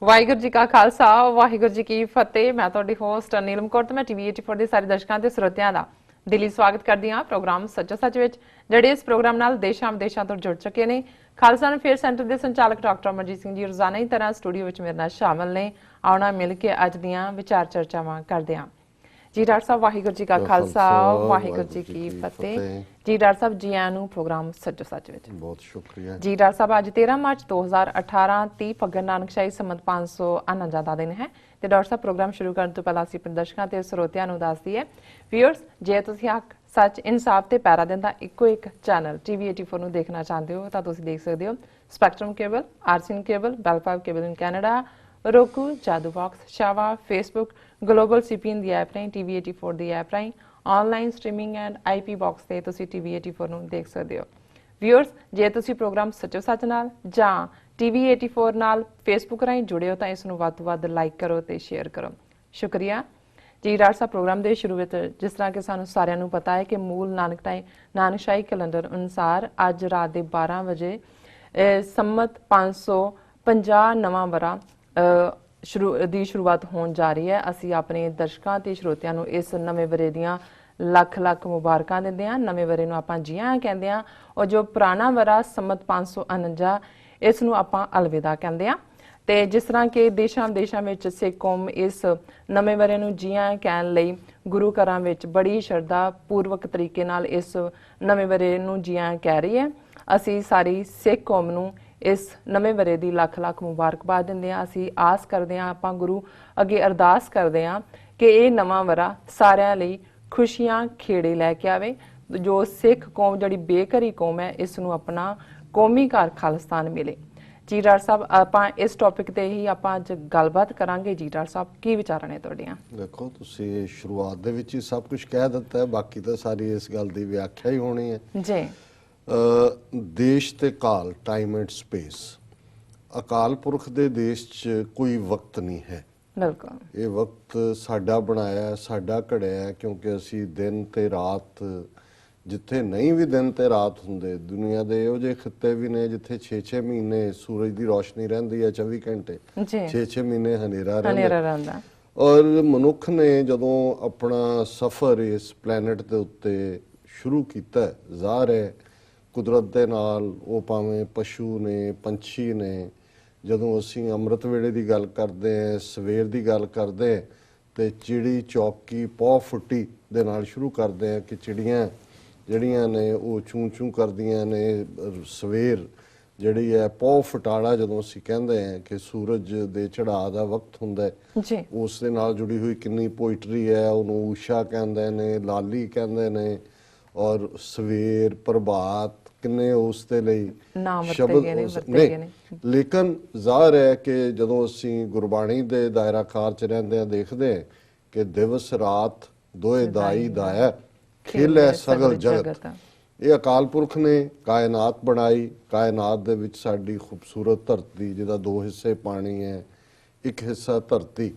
ਵਾਹਿਗੁਰੂ ਜੀ ਕਾ ਖਾਲਸਾ ਵਾਹਿਗੁਰੂ ਜੀ ਕੀ ਫਤਿਹ। ਮੈਂ ਤੁਹਾਡੀ ਹੋਸਟ ਨੀਲਮ ਕੌਰ ਤੇ ਮੈਂ ਟੀਵੀ 84 ਦੇ ਸਾਰੇ ਦਰਸ਼ਕਾਂ ਤੇ ਸਰੋਤਿਆਂ ਦਾ ਦਿਲੀ ਸਵਾਗਤ ਕਰਦੀ ਹਾਂ ਪ੍ਰੋਗਰਾਮ ਸੱਚੋ ਸੱਚ ਵਿੱਚ, ਜਿਹੜੇ ਇਸ ਪ੍ਰੋਗਰਾਮ ਨਾਲ ਦੇਸ਼ਾਂ ਵਿਦੇਸ਼ਾਂ ਤੋਂ ਜੁੜ ਚੁੱਕੇ ਨੇ। ਖਾਲਸਾ ਅਫੇਅਰ ਸੈਂਟਰ ਦੇ ਸੰਚਾਲਕ ਡਾਕਟਰ ਅਮਰਜੀਤ ਸਿੰਘ ਜੀ ਰੋਜ਼ਾਨਾ ਹੀ ਤਰ੍ਹਾਂ ਸਟੂਡੀਓ ਵਿੱਚ ਮੇਰੇ ਨਾਲ ਸ਼ਾਮਲ ਨੇ। ਆਉਣਾ ਮਿਲ ਕੇ ਅੱਜ ਦੀਆਂ ਵਿਚਾਰ ਚਰਚਾਵਾਂ ਕਰਦੇ ਹਾਂ। जी डॉक्टर साहब वाहिगुरू जी का खालसा वाहिगुरू जी की फतेह। जी डॉक्टर साहब जी आयां नूं प्रोग्राम सच्चो सच विच बहुत शुक्रिया जी। डॉक्टर साहब अज 13 मार्च 2018 30 फग्गन नानकशाही संमत 549 दा दिन है ते डॉक्टर साहब प्रोग्राम शुरू करन तो पहला असीं अपने दर्शकां ते सरੋਤਿਆਂ ਨੂੰ ਦੱਸ ਦਈਏ व्यूअर्स, ਜੇ ਤੁਸੀਂ ਹੱਕ ਸੱਚ ਇਨਸਾਫ ਤੇ ਪੈਰਾ ਦਿੰਦਾ ਇੱਕੋ ਇੱਕ ਚੈਨਲ ਟੀਵੀ 84 ਨੂੰ ਦੇਖਣਾ ਚਾਹੁੰਦੇ ਹੋ ਤਾਂ ਤੁਸੀਂ ਦੇਖ ਸਕਦੇ ਹੋ ਸਪੈਕਟਰਮ ਕੇਬਲ, ਆਰਸੀਨ cable, Bell 5 cable in Canada, roku, Jadu Box, Shava, Facebook, Global CPN ਦੀ ਐਪ ਰਾਹੀਂ, TV 84 ਦੀ ਐਪ ਰਾਹੀਂ, online streaming and IP box ਤੇ ਤੁਸੀਂ TV 84 ਨੂੰ ਦੇਖ ਸਕਦੇ ਹੋ। ਵਿਊਅਰਸ, ਜੇ ਤੁਸੀਂ ਪ੍ਰੋਗਰਾਮ ਸੱਚੋ ਸੱਚ ਨਾਲ ਜਾਂ TV 84 ਨਾਲ Facebook ਰਾਹੀਂ ਜੁੜੇ ਹੋ ਤਾਂ ਇਸ ਨੂੰ ਵੱਧ ਤੋਂ ਵੱਧ ਲਾਈਕ ਕਰੋ ਤੇ ਸ਼ੇਅਰ ਕਰੋ। ਸ਼ੁਕਰੀਆ ਜੀ। ਡਾਕਟਰ ਸਾਹਿਬ ਪ੍ਰੋਗਰਾਮ ਦੇ ਸ਼ੁਰੂ ਵਿੱਚ ਜਿਸ ਤਰ੍ਹਾਂ ਕਿ ਸਾਨੂੰ ਸਾਰਿਆਂ ਨੂੰ ਪਤਾ ਹੈ ਕਿ ਮੂਲ ਨਾਨਕਸ਼ਾਹੀ ਕੈਲੰਡਰ ਅਨੁਸਾਰ ਅੱਜ ਰਾਤ ਦੇ 12 ਵਜੇ ਸੰਮਤ 550 ਨਵਾਂ ਵਰਾ ਦੀ ਸ਼ੁਰੂਆਤ ਹੋਣ ਜਾ ਰਹੀ ਹੈ। ਅਸੀਂ ਆਪਣੇ ਦਰਸ਼ਕਾਂ ਤੇ ਸਰੋਤਿਆਂ ਨੂੰ ਇਸ ਨਵੇਂ ਵਰੇ ਦੀਆਂ ਲੱਖ ਲੱਖ ਮੁਬਾਰਕਾਂ ਦਿੰਦੇ ਹਾਂ। ਨਵੇਂ ਵਰੇ ਨੂੰ ਆਪਾਂ ਜੀ ਆਇਆਂ ਕਹਿੰਦੇ ਹਾਂ, ਔਰ ਜੋ ਪੁਰਾਣਾ ਵਰਾ ਸੰਮਤ 549 ਇਸ ਨੂੰ ਆਪਾਂ ਅਲਵਿਦਾ ਕਹਿੰਦੇ ਹਾਂ। ਤੇ ਜਿਸ ਤਰ੍ਹਾਂ ਕਿ ਦੇਸ਼ਾਂ ਵਿਦੇਸ਼ਾਂ ਵਿੱਚ ਸਿੱਖ ਕੌਮ ਇਸ ਨਵੇਂ ਵਰੇ ਨੂੰ ਜੀ ਆਇਆਂ ਕਹਿਣ ਲਈ ਗੁਰੂ ਘਰਾਂ ਵਿੱਚ ਬੜੀ ਸ਼ਰਧਾ ਪੂਰਵਕ ਤਰੀਕੇ ਨਾਲ ਇਸ ਨਵੇਂ ਵਰੇ ਨੂੰ ਜੀ ਆਇਆਂ ਕਹਿ ਰਹੀ ਹੈ। ਅਸੀਂ ਸਾਰੀ ਸਿੱਖ ਕੌਮ ਨੂੰ ਇਸ ਨਵੇਂ ਵਰੇ ਦੀ ਲੱਖ ਲੱਖ ਮੁਬਾਰਕਬਾਦ ਦਿੰਦੇ ਹਾਂ। ਅਸੀਂ ਆਸ ਕਰਦੇ ਹਾਂ, ਆਪਾਂ ਗੁਰੂ ਅੱਗੇ ਅਰਦਾਸ ਕਰਦੇ ਹਾਂ ਕਿ ਇਹ ਨਵਾਂ ਵਰਾ ਸਾਰਿਆਂ ਲਈ ਖੁਸ਼ੀਆਂ ਖੇੜੇ ਲੈ ਕੇ ਆਵੇ। ਜੋ ਸਿੱਖ ਕੌਮ ਜਿਹੜੀ ਬੇਘਰੀ ਕੌਮ ਹੈ ਇਸ ਨੂੰ ਆਪਣਾ ਕੌਮੀ ਘਰ ਖਾਲਿਸਤਾਨ ਮਿਲੇ। ਜੀ ਡਾਕਟਰ ਸਾਹਿਬ, ਆਪਾਂ ਇਸ ਟੌਪਿਕ ਤੇ ਹੀ ਆਪਾਂ ਅੱਜ ਗੱਲਬਾਤ ਕਰਾਂਗੇ। ਜੀ ਡਾਕਟਰ ਸਾਹਿਬ, ਕੀ ਵਿਚਾਰਾਂ ਨੇ ਤੁਹਾਡੀਆਂ? ਦੇਖੋ, ਤੁਸੀਂ ਸ਼ੁਰੂਆਤ ਦੇ ਵਿੱਚ ਹੀ ਸਭ ਕੁਝ ਕਹਿ ਦਿੱਤਾ ਹੈ, ਬਾਕੀ ਤਾਂ ਸਾਰੀ ਇਸ ਗੱਲ ਦੀ ਵਿਆਖਿਆ ਹੀ ਹੋਣੀ ਹੈ ਜੀ। ਦੇਸ਼ ਤੇ ਕਾਲ, time and space, Akal Purakh ਦੇ ਦੇਸ਼ 'ਚ ਕੋਈ ਵਕਤ ਨਹੀਂ ਹੈ। ਬਿਲਕੁਲ, ਇਹ ਵਕਤ ਸਾਡਾ ਬਣਾਇਆ, ਸਾਡਾ ਘੜਿਆ, ਕਿਉਂਕਿ ਅਸੀਂ ਦਿਨ ਤੇ ਰਾਤ, ਜਿੱਥੇ ਨਹੀਂ ਵੀ ਦਿਨ ਤੇ ਰਾਤ ਹੁੰਦੇ, ਦੁਨੀਆ ਦੇ ਇਹੋ ਜਿਹੇ ਖਿੱਤੇ ਵੀ ਨੇ ਜਿੱਥੇ 6-6 ਮਹੀਨੇ ਸੂਰਜ ਦੀ ਰੋਸ਼ਨੀ ਰਹਿੰਦੀ ਹੈ 24 ਘੰਟੇ, 6-6 ਮਹੀਨੇ ਹਨੇਰਾ ਰਹਿੰਦਾ। ਔਰ ਮਨੁੱਖ ਨੇ ਜਦੋਂ ਆਪਣਾ ਸਫ਼ਰ ਇਸ ਪਲੈਨਟ ਦੇ ਉੱਤੇ ਸ਼ੁਰੂ ਕੀਤਾ, ਜ਼ਾਹਰ ਹੈ ਕੁਦਰਤ ਦੇ ਨਾਲ, ਉਹ ਭਾਵੇਂ ਪਸ਼ੂ ਨੇ, ਪੰਛੀ ਨੇ, ਜਦੋਂ ਅਸੀਂ ਅੰਮ੍ਰਿਤ ਵੇਲੇ ਦੀ ਗੱਲ ਕਰਦੇ ਹਾਂ, ਸਵੇਰ ਦੀ ਗੱਲ ਕਰਦੇ ਹਾਂ, ਤੇ ਚਿੜੀ ਚੌਕੀ ਪੌ ਫੁੱਟੀ ਦੇ ਨਾਲ ਸ਼ੁਰੂ ਕਰਦੇ ਹਾਂ ਕਿ ਚਿੜੀਆਂ ਜਿਹੜੀਆਂ ਨੇ ਉਹ ਚੂੰ ਚੂੰ ਕਰਦੀਆਂ ਨੇ। ਸਵੇਰ ਜਿਹੜੀ ਹੈ ਪੌ ਫਟਾਲਾ, ਜਦੋਂ ਅਸੀਂ ਕਹਿੰਦੇ ਹਾਂ ਕਿ ਸੂਰਜ ਦੇ ਚੜ੍ਹਾਅ ਦਾ ਵਕਤ ਹੁੰਦਾ, ਉਸ ਦੇ ਨਾਲ ਜੁੜੀ ਹੋਈ ਕਿੰਨੀ ਪੋਇਟਰੀ ਹੈ। ਉਹਨੂੰ ਊਸ਼ਾ ਕਹਿੰਦੇ ਨੇ, ਲਾਲੀ ਕਹਿੰਦੇ ਨੇ, ਔਰ ਸਵੇਰ, ਪ੍ਰਭਾਤ, ਕਿੰਨੇ ਉਸ ਦੇ ਲਈ ਸ਼ਬਦ ਨੇ। ਲੇਕਿਨ ਜ਼ਾਹਰ ਹੈ ਕਿ ਜਦੋਂ ਅਸੀਂ ਗੁਰਬਾਣੀ ਦੇ ਦਾਇਰਾ ਕਾਰ 'ਚ ਰਹਿੰਦੇ ਹਾਂ, ਦੇਖਦੇ ਹਾਂ ਕਿ ਦਿਵਸ ਰਾਤ ਦੋਏ ਦਾਈ ਦਾਇਆ, ਖੇਲੈ ਸਗਲ ਜਗਤ। ਇਹ ਅਕਾਲ ਪੁਰਖ ਨੇ ਕਾਇਨਾਤ ਬਣਾਈ। ਕਾਇਨਾਤ ਦੇ ਵਿੱਚ ਸਾਡੀ ਖੂਬਸੂਰਤ ਧਰਤੀ, ਜਿਹਦਾ 2 ਹਿੱਸੇ ਪਾਣੀ ਹੈ, 1 ਹਿੱਸਾ ਧਰਤੀ।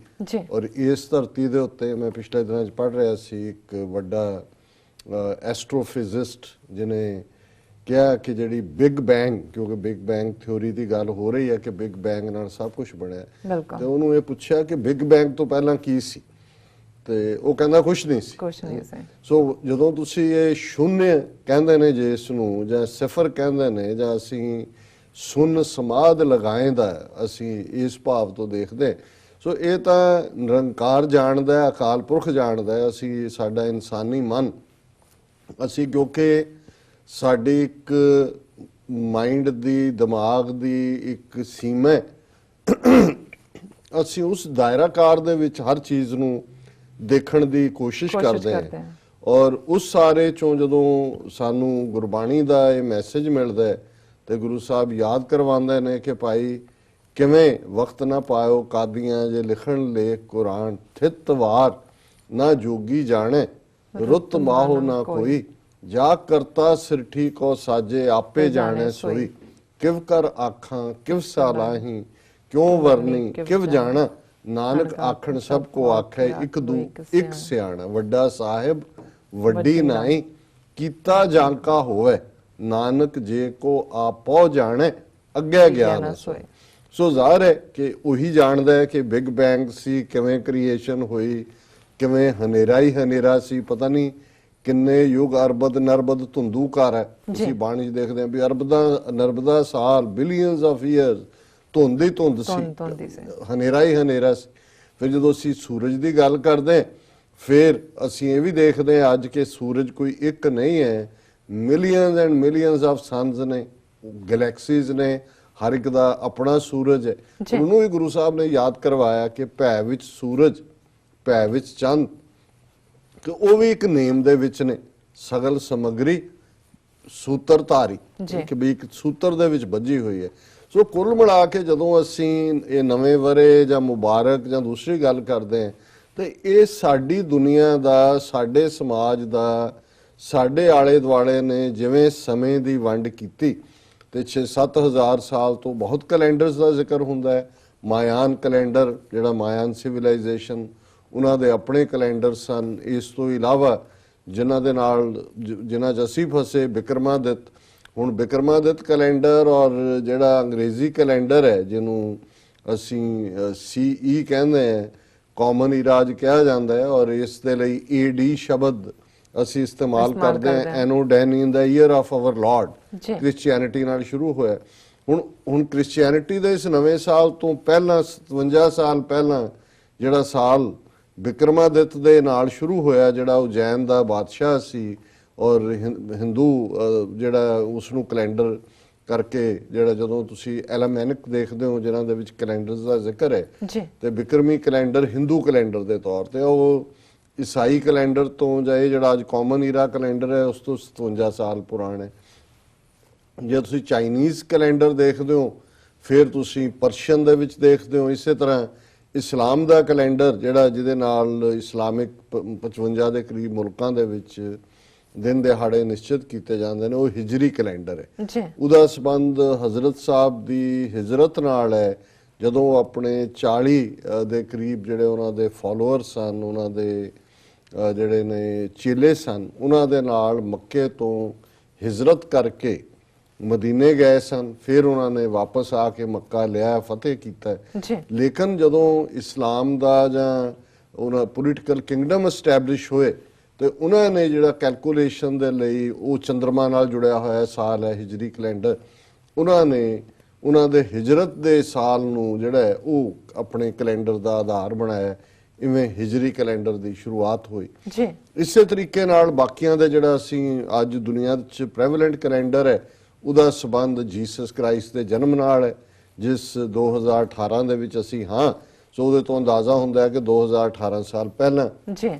ਔਰ ਇਸ ਧਰਤੀ ਦੇ ਉੱਤੇ ਮੈਂ ਪਿਛਲੇ ਦਿਨਾਂ 'ਚ ਪੜ੍ਹ ਰਿਹਾ ਸੀ, ਇੱਕ ਵੱਡਾ ਐਸਟਰੋਫਿਜ਼ਿਸਟ ਜਿਹਨੇ ਕਿਹਾ ਕਿ ਜਿਹੜੀ ਬਿਗ ਬੈਂਗ, ਕਿਉਂਕਿ ਬਿਗ ਬੈਂਗ ਥਿਊਰੀ ਦੀ ਗੱਲ ਹੋ ਰਹੀ ਹੈ ਕਿ ਬਿਗ ਬੈਂਗ ਨਾਲ ਸਭ ਕੁਝ ਬਣਿਆ, ਤੇ ਉਹਨੂੰ ਇਹ ਪੁੱਛਿਆ ਕਿ ਬਿਗ ਬੈਂਗ ਤੋਂ ਪਹਿਲਾਂ ਕੀ ਸੀ, ਤੇ ਉਹ ਕਹਿੰਦਾ ਕੁਛ ਨਹੀਂ ਸੀ। ਸੋ ਜਦੋਂ ਤੁਸੀਂ ਇਹ ਸ਼ੂਨਯ ਕਹਿੰਦੇ ਨੇ ਜੇ ਇਸ ਨੂੰ, ਜਾਂ ਸਿਫਰ ਕਹਿੰਦੇ ਨੇ, ਜਾਂ ਅਸੀਂ ਸੁਨ ਸਮਾਧ ਲਗਾਏਂਦਾ, ਅਸੀਂ ਇਸ ਭਾਵ ਤੋਂ ਦੇਖਦੇ। ਸੋ ਇਹ ਤਾਂ ਨਿਰੰਕਾਰ ਜਾਣਦਾ, ਅਕਾਲ ਪੁਰਖ ਜਾਣਦਾ। ਅਸੀਂ, ਸਾਡਾ ਇਨਸਾਨੀ ਮਨ, ਅਸੀਂ ਕਿਉਂਕਿ ਸਾਡੀ ਇੱਕ ਮਾਈਂਡ ਦੀ, ਦਿਮਾਗ ਦੀ ਇੱਕ ਸੀਮਾ, ਅਸੀਂ ਉਸ ਦਾਇਰਾਕਾਰ ਦੇ ਵਿੱਚ ਹਰ ਚੀਜ਼ ਨੂੰ ਦੇਖਣ ਦੀ ਕੋਸ਼ਿਸ਼ ਕਰਦੇ ਹਾਂ। ਔਰ ਉਸ ਸਾਰੇ ਚੋਂ ਜਦੋਂ ਸਾਨੂੰ ਗੁਰਬਾਣੀ ਦਾ ਇਹ ਮੈਸੇਜ ਮਿਲਦਾ ਤੇ ਗੁਰੂ ਸਾਹਿਬ ਯਾਦ ਕਰਵਾਉਂਦੇ ਨੇ ਕਿ ਭਾਈ ਕਿਵੇਂ ਵਕਤ ਨਾ ਪਾਇਓ ਕਾਦੀਆਂ, ਜੇ ਲਿਖਣ ਲੇਖ ਕੁਰਾਨ ਥਿਤ ਵਾਰ ਨਾ ਜੋਗੀ ਜਾਣੇ, ਰੁੱਤ ਮਾਹੋ ਨਾ ਕੋਈ, ਜਾ ਕਰਤਾ ਸਿਰਠੀ ਕੋ ਸਾਜੇ, ਆਪੇ ਜਾਣੇ ਸੋਈ, ਕਿਵ ਕਰ ਆਖਾਂ ਕਿਵ ਸਾਲਾਹੀ, ਕਿਉਂ ਵਰਨੀ ਕਿਵ ਜਾਣਾ, ਨਾਨਕ ਆਖਣ ਸਭ ਕੋ ਆਖੇ, ਇੱਕ ਦੂ ਇੱਕ ਸਿਆਣਾ, ਵੱਡਾ ਸਾਹਿਬ ਵੱਡੀ ਨਾਈ, ਕੀਤਾ ਜਾਂਕਾ ਹੋਵੇ, ਨਾਨਕ ਜੇ ਕੋ ਆਪੋ ਜਾਣੇ, ਅੱਗੇ ਗਿਆ ਨਾ ਸੋਏ। ਸੋ ਜ਼ਾਹਰ ਹੈ ਕਿ ਉਹੀ ਜਾਣਦਾ ਹੈ ਕਿ ਬਿਗ ਬੈਂਗ ਸੀ, ਕਿਵੇਂ ਕ੍ਰੀਏਸ਼ਨ ਹੋਈ, ਕਿਵੇਂ ਹਨੇਰਾ ਹੀ ਹਨੇਰਾ ਸੀ, ਪਤਾ ਨਹੀਂ ਕਿੰਨੇ ਯੁੱਗ ਅਰਬਦ ਨਰਬਦ ਧੁੰਦੂ ਘਰ ਹੈ। ਤੁਸੀਂ ਬਾਣੀ 'ਚ ਦੇਖਦੇ ਆ ਵੀ ਅਰਬਦਾ ਨਰਬਦਾ ਸਾਲ ਬਿਲੀਅਨਸ ਆਫ ਈਅਰਸ ਧੁੰਦ ਹੀ ਧੁੰਦ ਸੀ, ਹਨੇਰਾ ਹੀ ਹਨੇਰਾ ਸੀ। ਫਿਰ ਜਦੋਂ ਅਸੀਂ ਸੂਰਜ ਦੀ ਗੱਲ ਕਰਦੇ ਹਾਂ, ਫਿਰ ਅਸੀਂ ਇਹ ਵੀ ਦੇਖਦੇ ਹਾਂ ਅੱਜ ਕਿ ਸੂਰਜ ਕੋਈ ਇੱਕ ਨਹੀਂ ਹੈ, millions and millions of sons ਨੇ, ਗੈਲੈਕਸੀਜ਼ ਨੇ, ਹਰ ਇੱਕ ਦਾ ਆਪਣਾ ਸੂਰਜ ਹੈ। ਉਹਨੂੰ ਵੀ ਗੁਰੂ ਸਾਹਿਬ ਨੇ ਯਾਦ ਕਰਵਾਇਆ ਕਿ ਭੈ ਵਿੱਚ ਸੂਰਜ, ਭੈ ਵਿੱਚ ਚੰਦ, ਕਿ ਉਹ ਵੀ ਇੱਕ ਨੇਮ ਦੇ ਵਿੱਚ ਨੇ, ਸਗਲ ਸਮਗਰੀ ਸੂਤਰਧਾਰੀ, ਕਿ ਵੀ ਇੱਕ ਸੂਤਰ ਦੇ ਵਿੱਚ ਬੱਝੀ ਹੋਈ ਹੈ। ਸੋ ਕੁੱਲ ਮਿਲਾ ਕੇ ਜਦੋਂ ਅਸੀਂ ਇਹ ਨਵੇਂ ਵਰੇ ਜਾਂ ਮੁਬਾਰਕ ਜਾਂ ਦੂਸਰੀ ਗੱਲ ਕਰਦੇ ਹਾਂ, ਤੇ ਇਹ ਸਾਡੀ ਦੁਨੀਆ ਦਾ, ਸਾਡੇ ਸਮਾਜ ਦਾ, ਸਾਡੇ ਆਲੇ ਦੁਆਲੇ ਨੇ ਜਿਵੇਂ ਸਮੇਂ ਦੀ ਵੰਡ ਕੀਤੀ, ਤੇ 6-7 ਹਜ਼ਾਰ ਸਾਲ ਤੋਂ ਬਹੁਤ ਕੈਲੰਡਰਸ ਦਾ ਜ਼ਿਕਰ ਹੁੰਦਾ ਹੈ। ਮਾਇਆਨ ਕੈਲੰਡਰ, ਜਿਹੜਾ ਮਾਇਆਨ ਸਿਵਲਾਈਜੇਸ਼ਨ, ਉਹਨਾਂ ਦੇ ਆਪਣੇ ਕੈਲੰਡਰ ਸਨ। ਇਸ ਤੋਂ ਇਲਾਵਾ ਜਿਨ੍ਹਾਂ ਦੇ ਨਾਲ ਜਿਨ੍ਹਾਂ 'ਚ ਅਸੀਂ ਫਸੇ, ਬਿਕਰਮਾਦਿੱਤ, ਹੁਣ ਬਿਕਰਮਾਦਿੱਤ ਕੈਲੰਡਰ ਔਰ ਜਿਹੜਾ ਅੰਗਰੇਜ਼ੀ ਕੈਲੰਡਰ ਹੈ ਜਿਹਨੂੰ ਅਸੀਂ CE ਕਹਿੰਦੇ ਹਾਂ, ਕਾਮਨ ਇਰਾਜ ਕਿਹਾ ਜਾਂਦਾ ਹੈ, ਔਰ ਇਸ ਦੇ ਲਈ AD ਸ਼ਬਦ ਅਸੀਂ ਇਸਤੇਮਾਲ ਕਰਦੇ ਹਾਂ। Anno Domini in the year of our Lord, Christianity ਨਾਲ ਸ਼ੁਰੂ ਹੋਇਆ। ਹੁਣ ਕ੍ਰਿਸਚੀਅਨਿਟੀ ਦੇ ਇਸ ਨਵੇਂ ਸਾਲ ਤੋਂ ਪਹਿਲਾਂ 57 ਸਾਲ ਪਹਿਲਾਂ ਜਿਹੜਾ ਸਾਲ ਬਿਕਰਮਾਦਿੱਤ ਦੇ ਨਾਲ ਸ਼ੁਰੂ ਹੋਇਆ, ਜਿਹੜਾ ਉਜੈਨ ਦਾ ਬਾਦਸ਼ਾਹ ਸੀ, ਔਰ ਹਿੰਦੂ ਜਿਹੜਾ ਉਸ ਨੂੰ ਕੈਲੰਡਰ ਕਰਕੇ, ਜਿਹੜਾ ਜਦੋਂ ਤੁਸੀਂ ਐਲਮੈਨਿਕ ਦੇਖਦੇ ਹੋ ਜਿਨ੍ਹਾਂ ਦੇ ਵਿੱਚ ਕੈਲੰਡਰਸ ਦਾ ਜ਼ਿਕਰ ਹੈ, ਤੇ ਬਿਕਰਮੀ ਕੈਲੰਡਰ ਹਿੰਦੂ ਕੈਲੰਡਰ ਦੇ ਤੌਰ ਤੇ, ਉਹ ਈਸਾਈ ਕੈਲੰਡਰ ਤੋਂ ਜਾਂ ਇਹ ਜਿਹੜਾ ਅੱਜ ਕਾਮਨ ਈਰਾ ਕੈਲੰਡਰ ਹੈ ਉਸ ਤੋਂ 57 ਸਾਲ ਪੁਰਾਣਾ ਹੈ। ਜੇ ਤੁਸੀਂ ਚਾਈਨੀਜ਼ ਕੈਲੰਡਰ ਦੇਖਦੇ ਹੋ, ਫਿਰ ਤੁਸੀਂ ਪਰਸ਼ੀਅਨ ਦੇ ਵਿੱਚ ਦੇਖਦੇ ਹੋ। ਇਸੇ ਤਰ੍ਹਾਂ ਇਸਲਾਮ ਦਾ ਕੈਲੰਡਰ, ਜਿਹੜਾ ਜਿਹਦੇ ਨਾਲ ਇਸਲਾਮਿਕ 55 ਦੇ ਕਰੀਬ ਮੁਲਕਾਂ ਦੇ ਵਿੱਚ ਦਿਨ ਦਿਹਾੜੇ ਨਿਸ਼ਚਿਤ ਕੀਤੇ ਜਾਂਦੇ ਨੇ, ਉਹ ਹਿਜਰੀ ਕੈਲੰਡਰ ਹੈ। ਉਹਦਾ ਸੰਬੰਧ ਹਜ਼ਰਤ ਸਾਹਿਬ ਦੀ ਹਿਜਰਤ ਨਾਲ ਹੈ, ਜਦੋਂ ਆਪਣੇ 40 ਦੇ ਕਰੀਬ ਜਿਹੜੇ ਉਹਨਾਂ ਦੇ ਫਾਲੋਅਰ ਸਨ, ਉਹਨਾਂ ਦੇ ਜਿਹੜੇ ਨੇ ਚੇਲੇ ਸਨ, ਉਹਨਾਂ ਦੇ ਨਾਲ ਮੱਕੇ ਤੋਂ ਹਿਜਰਤ ਕਰਕੇ ਮਦੀਨੇ ਗਏ ਸਨ। ਫਿਰ ਉਹਨਾਂ ਨੇ ਵਾਪਸ ਆ ਕੇ ਮੱਕਾ ਲਿਆ, ਫਤਿਹ ਕੀਤਾ। ਲੇਕਿਨ ਜਦੋਂ ਇਸਲਾਮ ਦਾ ਜਾਂ ਉਹਨਾਂ ਪੋਲੀਟੀਕਲ ਕਿੰਗਡਮ ਐਸਟੈਬਲਿਸ਼ ਹੋਏ, ਤੇ ਉਹਨਾਂ ਨੇ ਜਿਹੜਾ ਕੈਲਕੂਲੇਸ਼ਨ ਦੇ ਲਈ ਉਹ ਚੰਦਰਮਾ ਨਾਲ ਜੁੜਿਆ ਹੋਇਆ ਸਾਲ ਹੈ ਹਿਜਰੀ ਕੈਲੰਡਰ, ਉਹਨਾਂ ਨੇ ਉਹਨਾਂ ਦੇ ਹਿਜਰਤ ਦੇ ਸਾਲ ਨੂੰ ਜਿਹੜਾ ਹੈ ਉਹ ਆਪਣੇ ਕੈਲੰਡਰ ਦਾ ਆਧਾਰ ਬਣਾਇਆ। ਇਵੇਂ ਹਿਜਰੀ ਕੈਲੰਡਰ ਦੀ ਸ਼ੁਰੂਆਤ ਹੋਈ। ਇਸੇ ਤਰੀਕੇ ਨਾਲ ਬਾਕੀਆਂ ਦੇ ਜਿਹੜਾ ਅਸੀਂ ਅੱਜ ਦੁਨੀਆ 'ਚ ਪ੍ਰੈਵਲੈਂਟ ਕੈਲੰਡਰ ਹੈ, ਉਹਦਾ ਸੰਬੰਧ ਜੀਸਸ ਕ੍ਰਾਈਸਟ ਦੇ ਜਨਮ ਨਾਲ ਹੈ, ਜਿਸ 2018 ਦੇ ਵਿੱਚ ਅਸੀਂ ਹਾਂ। ਸੋ ਉਹਦੇ ਤੋਂ ਅੰਦਾਜ਼ਾ ਹੁੰਦਾ ਹੈ ਕਿ 2018 ਸਾਲ ਪਹਿਲਾਂ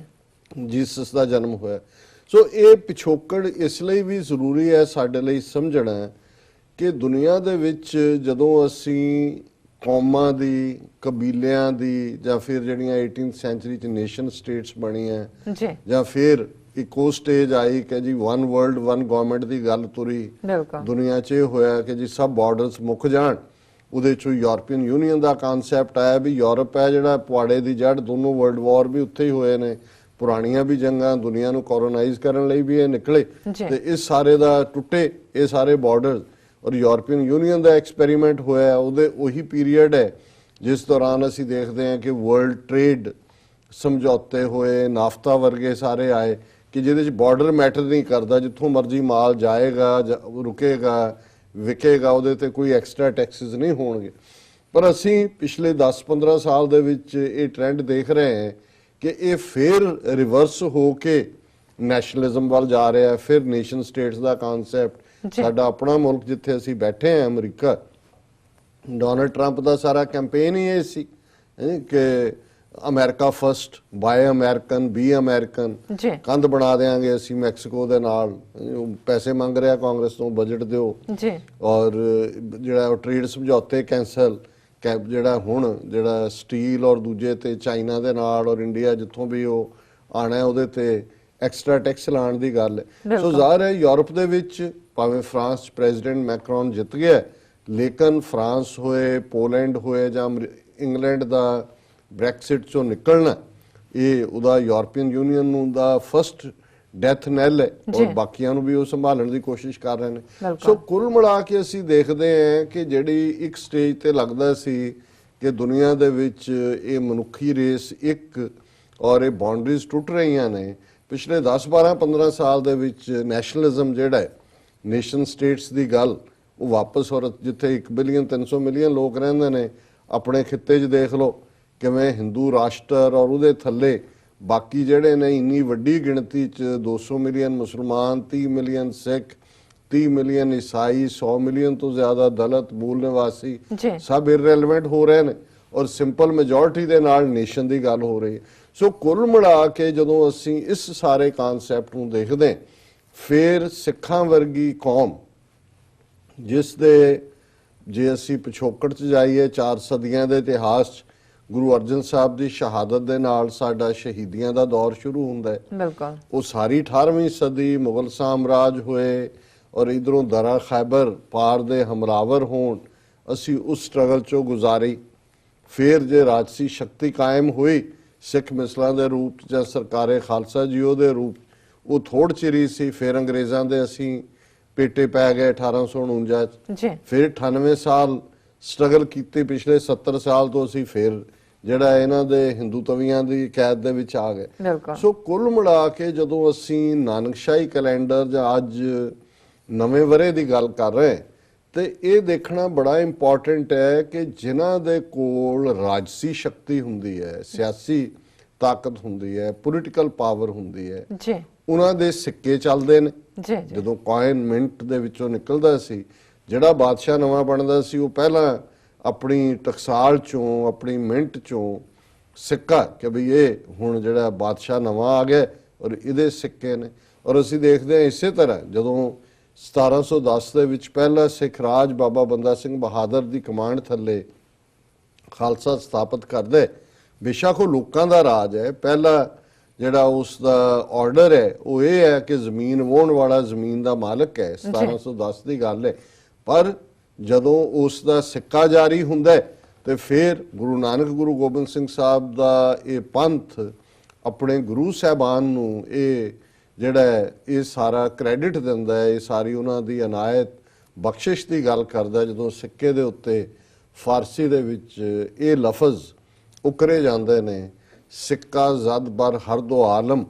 ਜੀਸਸ ਦਾ ਜਨਮ ਹੋਇਆ। ਸੋ ਇਹ ਪਿਛੋਕੜ ਇਸ ਲਈ ਵੀ ਜ਼ਰੂਰੀ ਹੈ ਸਾਡੇ ਲਈ ਸਮਝਣਾ ਕਿ ਦੁਨੀਆ ਦੇ ਵਿੱਚ ਜਦੋਂ ਅਸੀਂ ਕੌਮਾਂ ਦੀ, ਕਬੀਲਿਆਂ ਦੀ, ਜਾਂ ਫਿਰ ਜਿਹੜੀਆਂ 18th ਸੈਂਚੁਰੀ 'ਚ ਨੇਸ਼ਨ ਸਟੇਟਸ ਬਣੀਆਂ, ਜਾਂ ਫਿਰ ਇੱਕੋ ਸਟੇਜ ਆਈ ਕਿ ਜੀ ਵਨ ਵਰਲਡ ਵਨ ਗਵਰਨਮੈਂਟ ਦੀ ਗੱਲ ਤੁਰੀ ਦੁਨੀਆ 'ਚ, ਇਹ ਹੋਇਆ ਕਿ ਜੀ ਸਭ ਬਾਰਡਰਸ ਮੁੱਕ ਜਾਣ। ਉਹਦੇ 'ਚੋਂ ਯੂਰਪੀਅਨ ਯੂਨੀਅਨ ਦਾ ਕਨਸੈਪਟ ਆਇਆ ਵੀ ਯੂਰਪ ਹੈ ਜਿਹੜਾ ਪੁਆੜੇ ਦੀ ਜੜ, ਦੋਨੋਂ ਵਰਲਡ ਵਾਰ ਵੀ ਉੱਥੇ ਹੀ ਹੋਏ ਨੇ, ਪੁਰਾਣੀਆਂ ਵੀ ਜੰਗਾਂ, ਦੁਨੀਆ ਨੂੰ ਕੋਲੋਨਾਈਜ਼ ਕਰਨ ਲਈ ਵੀ ਇਹ ਨਿਕਲੇ, ਤੇ ਇਸ ਸਾਰੇ ਦਾ ਟੁੱਟੇ ਇਹ ਸਾਰੇ ਬਾਰਡਰ, ਔਰ ਯੂਰਪੀਅਨ ਯੂਨੀਅਨ ਦਾ ਐਕਸਪੈਰੀਮੈਂਟ ਹੋਇਆ। ਉਹਦੇ ਉਹੀ ਪੀਰੀਅਡ ਹੈ ਜਿਸ ਦੌਰਾਨ ਅਸੀਂ ਦੇਖਦੇ ਹਾਂ ਕਿ ਵਰਲਡ ਟ੍ਰੇਡ ਸਮਝੌਤੇ ਹੋਏ, ਨਾਫਤਾ ਵਰਗੇ ਸਾਰੇ ਆਏ, ਕਿ ਜਿਹਦੇ 'ਚ ਬਾਰਡਰ ਮੈਟਰ ਨਹੀਂ ਕਰਦਾ, ਜਿੱਥੋਂ ਮਰਜ਼ੀ ਮਾਲ ਜਾਏਗਾ, ਰੁਕੇਗਾ, ਵਿਕੇਗਾ, ਉਹਦੇ ਤੇ ਕੋਈ ਐਕਸਟਰਾ ਟੈਕਸਿਸ ਨਹੀਂ ਹੋਣਗੇ। ਪਰ ਅਸੀਂ ਪਿਛਲੇ 10-15 ਸਾਲ ਦੇ ਵਿੱਚ ਇਹ ਟ੍ਰੈਂਡ ਦੇਖ ਰਹੇ ਹਾਂ ਕਿ ਇਹ ਫਿਰ ਰਿਵਰਸ ਹੋ ਕੇ ਨੈਸ਼ਨਲਿਜ਼ਮ ਵੱਲ ਜਾ ਰਿਹਾ। ਫਿਰ ਨੇਸ਼ਨ ਸਟੇਟਸ ਦਾ ਕਨਸੈਪਟ, ਸਾਡਾ ਆਪਣਾ ਮੁਲਕ ਜਿੱਥੇ ਅਸੀਂ ਬੈਠੇ ਹਾਂ ਅਮਰੀਕਾ, ਡੋਨਲਡ ਟਰੰਪ ਦਾ ਸਾਰਾ ਕੈਂਪੇਨ ਹੀ ਇਹ ਸੀ ਕਿ America first, buy American, be American, ਕੰਧ ਬਣਾ ਦੇਾਂਗੇ ਅਸੀਂ ਮੈਕਸੀਕੋ ਦੇ ਨਾਲ, ਪੈਸੇ ਮੰਗ ਰਿਹਾ ਕਾਂਗਰਸ ਤੋਂ, ਬਜਟ ਦਿਓ, ਔਰ ਜਿਹੜਾ ਟ੍ਰੇਡ ਸਮਝੌਤੇ ਕੈਂਸਲ, ਜਿਹੜਾ ਹੁਣ ਜਿਹੜਾ ਸਟੀਲ ਔਰ ਦੂਜੇ ਤੇ ਚਾਈਨਾ ਦੇ ਨਾਲ ਔਰ ਇੰਡੀਆ ਜਿੱਥੋਂ ਵੀ ਉਹ ਆਣਾ ਉਹਦੇ ਤੇ ਐਕਸਟਰਾ ਟੈਕਸ ਲਾਉਣ ਦੀ ਗੱਲ ਹੈ। ਸੋ ਜ਼ਾਹਰ ਹੈ ਯੂਰਪ ਦੇ ਵਿੱਚ ਭਾਵੇਂ ਫਰਾਂਸ 'ਚ ਪ੍ਰੈਜ਼ੀਡੈਂਟ ਮੈਕਰੋਨ ਜਿੱਤ ਗਿਆ, ਲੇਕਿਨ ਫਰਾਂਸ ਹੋਏ, ਪੋਲੈਂਡ ਹੋਏ, ਜਾਂ ਇੰਗਲੈਂਡ ਦਾ ਬ੍ਰੈਕਸਿਟ 'ਚੋਂ ਨਿਕਲਣਾ, ਇਹ ਉਹਦਾ ਯੂਰਪੀਅਨ ਯੂਨੀਅਨ ਨੂੰ ਦਾ ਫਸਟ ਡੈਥ ਨੈਲ ਹੈ ਜੀ। ਔਰ ਬਾਕੀਆਂ ਨੂੰ ਵੀ ਉਹ ਸੰਭਾਲਣ ਦੀ ਕੋਸ਼ਿਸ਼ ਕਰ ਰਹੇ ਨੇ। ਬਿਲਕੁਲ। ਸੋ ਕੁੱਲ ਮਿਲਾ ਕੇ ਅਸੀਂ ਦੇਖਦੇ ਹਾਂ ਕਿ ਜਿਹੜੀ ਇੱਕ ਸਟੇਜ ਤੇ ਲੱਗਦਾ ਸੀ ਕਿ ਦੁਨੀਆ ਦੇ ਵਿੱਚ ਇਹ ਮਨੁੱਖੀ ਰੇਸ ਇੱਕ ਔਰ ਇਹ ਬਾਉਂਡਰੀਜ਼ ਟੁੱਟ ਰਹੀਆਂ ਨੇ, ਪਿਛਲੇ 10 12 15 ਸਾਲ ਦੇ ਵਿੱਚ ਨੈਸ਼ਨਲਿਜ਼ਮ ਜਿਹੜਾ ਹੈ, ਨੇਸ਼ਨ ਸਟੇਟਸ ਦੀ ਗੱਲ ਉਹ ਵਾਪਸ, ਔਰ ਜਿੱਥੇ 1 ਬਿਲੀਅਨ 300 ਮਿਲੀਅਨ ਲੋਕ ਰਹਿੰਦੇ ਨੇ ਆਪਣੇ ਖਿੱਤੇ 'ਚ ਦੇਖ ਲਓ ਕਿਵੇਂ ਹਿੰਦੂ ਰਾਸ਼ਟਰ ਔਰ ਉਹਦੇ ਥੱਲੇ ਬਾਕੀ ਜਿਹੜੇ ਨੇ ਇੰਨੀ ਵੱਡੀ ਗਿਣਤੀ 'ਚ 200 ਮਿਲੀਅਨ ਮੁਸਲਮਾਨ, 30 ਮਿਲੀਅਨ ਸਿੱਖ, 30 ਮਿਲੀਅਨ ਈਸਾਈ, 100 ਮਿਲੀਅਨ ਤੋਂ ਜ਼ਿਆਦਾ ਦਲਿਤ ਮੂਲ ਨਿਵਾਸੀ ਜੀ। ਸਭ ਇਰਰੈਲੇਵੈਂਟ ਹੋ ਰਹੇ ਨੇ ਔਰ ਸਿੰਪਲ ਮੈਜੋਰਿਟੀ ਦੇ ਨਾਲ ਨੇਸ਼ਨ ਦੀ ਗੱਲ ਹੋ ਰਹੀ ਹੈ। ਸੋ ਕੁੱਲ ਮਿਲਾ ਕੇ ਜਦੋਂ ਅਸੀਂ ਇਸ ਸਾਰੇ ਕਨਸੈਪਟ ਨੂੰ ਦੇਖਦੇ ਫਿਰ ਸਿੱਖਾਂ ਵਰਗੀ ਕੌਮ ਜਿਸ ਦੇ ਜੇ ਅਸੀਂ ਪਿਛੋਕੜ 'ਚ ਜਾਈਏ 4 ਸਦੀਆਂ ਦੇ ਇਤਿਹਾਸ 'ਚ ਗੁਰੂ ਅਰਜਨ ਸਾਹਿਬ ਦੀ ਸ਼ਹਾਦਤ ਦੇ ਨਾਲ ਸਾਡਾ ਸ਼ਹੀਦੀਆਂ ਦਾ ਦੌਰ ਸ਼ੁਰੂ ਹੁੰਦਾ ਹੈ। ਬਿਲਕੁਲ। ਉਹ ਸਾਰੀ 18ਵੀਂ ਸਦੀ ਮੁਗਲ ਸਾਮਰਾਜ ਹੋਏ ਔਰ ਇਧਰੋਂ ਦਰਾ ਖੈਬਰ ਪਾਰ ਦੇ ਹਮਲਾਵਰ ਹੋਣ, ਅਸੀਂ ਉਸ ਸਟਰਗਲ 'ਚੋਂ ਗੁਜ਼ਾਰੀ। ਫਿਰ ਜੇ ਰਾਜਸੀ ਸ਼ਕਤੀ ਕਾਇਮ ਹੋਈ ਸਿੱਖ ਮਿਸਲਾਂ ਦੇ ਰੂਪ 'ਚ ਜਾਂ ਸਰਕਾਰੇ ਖਾਲਸਾ ਜੀਓ ਦੇ ਰੂਪ, ਉਹ ਥੋੜ੍ਹ ਚਿਰੀ ਸੀ। ਫਿਰ ਅੰਗਰੇਜ਼ਾਂ ਦੇ ਅਸੀਂ ਪੇਟੇ ਪੈ ਗਏ 1849 'ਚ। ਜੀ। ਫਿਰ 98 ਸਾਲ ਸਟਰਗਲ ਕੀਤੀ, ਪਿਛਲੇ 70 ਸਾਲ ਤੋਂ ਅਸੀਂ ਫਿਰ ਜਿਹੜਾ ਇਹਨਾਂ ਦੇ ਹਿੰਦੂ ਤਵੀਆਂ ਦੀ ਕੈਦ ਦੇ ਵਿੱਚ ਆ ਗਏ। ਬਿਲਕੁਲ। ਸੋ ਕੁੱਲ ਮਿਲਾ ਕੇ ਜਦੋਂ ਅਸੀਂ ਨਾਨਕਸ਼ਾਹੀ ਕੈਲੰਡਰ ਜਾਂ ਅੱਜ ਨਵੇਂ ਵਰੇ ਦੀ ਗੱਲ ਕਰ ਰਹੇ ਤੇ ਇਹ ਦੇਖਣਾ ਬੜਾ ਇੰਪੋਰਟੈਂਟ ਹੈ ਕਿ ਜਿਨ੍ਹਾਂ ਦੇ ਕੋਲ ਰਾਜਸੀ ਸ਼ਕਤੀ ਹੁੰਦੀ ਹੈ, ਸਿਆਸੀ ਤਾਕਤ ਹੁੰਦੀ ਹੈ, ਪੋਲੀਟੀਕਲ ਪਾਵਰ ਹੁੰਦੀ ਹੈ, ਜੀ। ਉਹਨਾਂ ਦੇ ਸਿੱਕੇ ਚੱਲਦੇ ਨੇ। ਜੀ। ਜਦੋਂ ਕਾਇਨ ਮਿੰਟ ਦੇ ਵਿੱਚੋਂ ਨਿਕਲਦਾ ਸੀ, ਜਿਹੜਾ ਬਾਦਸ਼ਾਹ ਨਵਾਂ ਬਣਦਾ ਸੀ ਉਹ ਪਹਿਲਾਂ ਆਪਣੀ ਟਕਸਾਲ ਚੋਂ, ਆਪਣੀ ਮਿੰਟ ਚੋਂ ਸਿੱਕਾ ਕਿ ਵੀ ਇਹ ਹੁਣ ਜਿਹੜਾ ਬਾਦਸ਼ਾਹ ਨਵਾਂ ਆ ਗਿਆ ਔਰ ਇਹਦੇ ਸਿੱਕੇ ਨੇ। ਔਰ ਅਸੀਂ ਦੇਖਦੇ ਹਾਂ ਇਸੇ ਤਰ੍ਹਾਂ ਜਦੋਂ 1710 ਦੇ ਵਿੱਚ ਪਹਿਲਾ ਸਿੱਖ ਰਾਜ ਬਾਬਾ ਬੰਦਾ ਸਿੰਘ ਬਹਾਦਰ ਦੀ ਕਮਾਂਡ ਥੱਲੇ ਖਾਲਸਾ ਸਥਾਪਿਤ ਕਰਦੇ, ਬੇਸ਼ੱਕ ਉਹ ਲੋਕਾਂ ਦਾ ਰਾਜ ਹੈ, ਪਹਿਲਾ ਜਿਹੜਾ ਉਸ ਦਾ ਆਰਡਰ ਹੈ ਉਹ ਇਹ ਹੈ ਕਿ ਜ਼ਮੀਨ ਵਾਹੁਣ ਵਾਲਾ ਜ਼ਮੀਨ ਦਾ ਮਾਲਕ ਹੈ, 1710 ਦੀ ਗੱਲ ਹੈ। ਪਰ ਜਦੋਂ ਉਸ ਦਾ ਸਿੱਕਾ ਜਾਰੀ ਹੁੰਦਾ ਤੇ ਫਿਰ ਗੁਰੂ ਨਾਨਕ ਗੁਰੂ ਗੋਬਿੰਦ ਸਿੰਘ ਸਾਹਿਬ ਦਾ ਇਹ ਪੰਥ ਆਪਣੇ ਗੁਰੂ ਸਾਹਿਬਾਨ ਨੂੰ ਇਹ ਜਿਹੜਾ ਇਹ ਸਾਰਾ ਕ੍ਰੈਡਿਟ ਦਿੰਦਾ ਹੈ, ਇਹ ਸਾਰੀ ਉਹਨਾਂ ਦੀ ਅਨਾਇਤ ਬਖਸ਼ਿਸ਼ ਦੀ ਗੱਲ ਕਰਦਾ। ਜਦੋਂ ਸਿੱਕੇ ਦੇ ਉੱਤੇ ਫਾਰਸੀ ਦੇ ਵਿੱਚ ਇਹ ਲਫ਼ਜ਼ ਉਕਰੇ ਜਾਂਦੇ ਨੇ, ਸਿੱਕਾ ਜ਼ਦ ਬਰ ਹਰ ਦੋ ਆਲਮ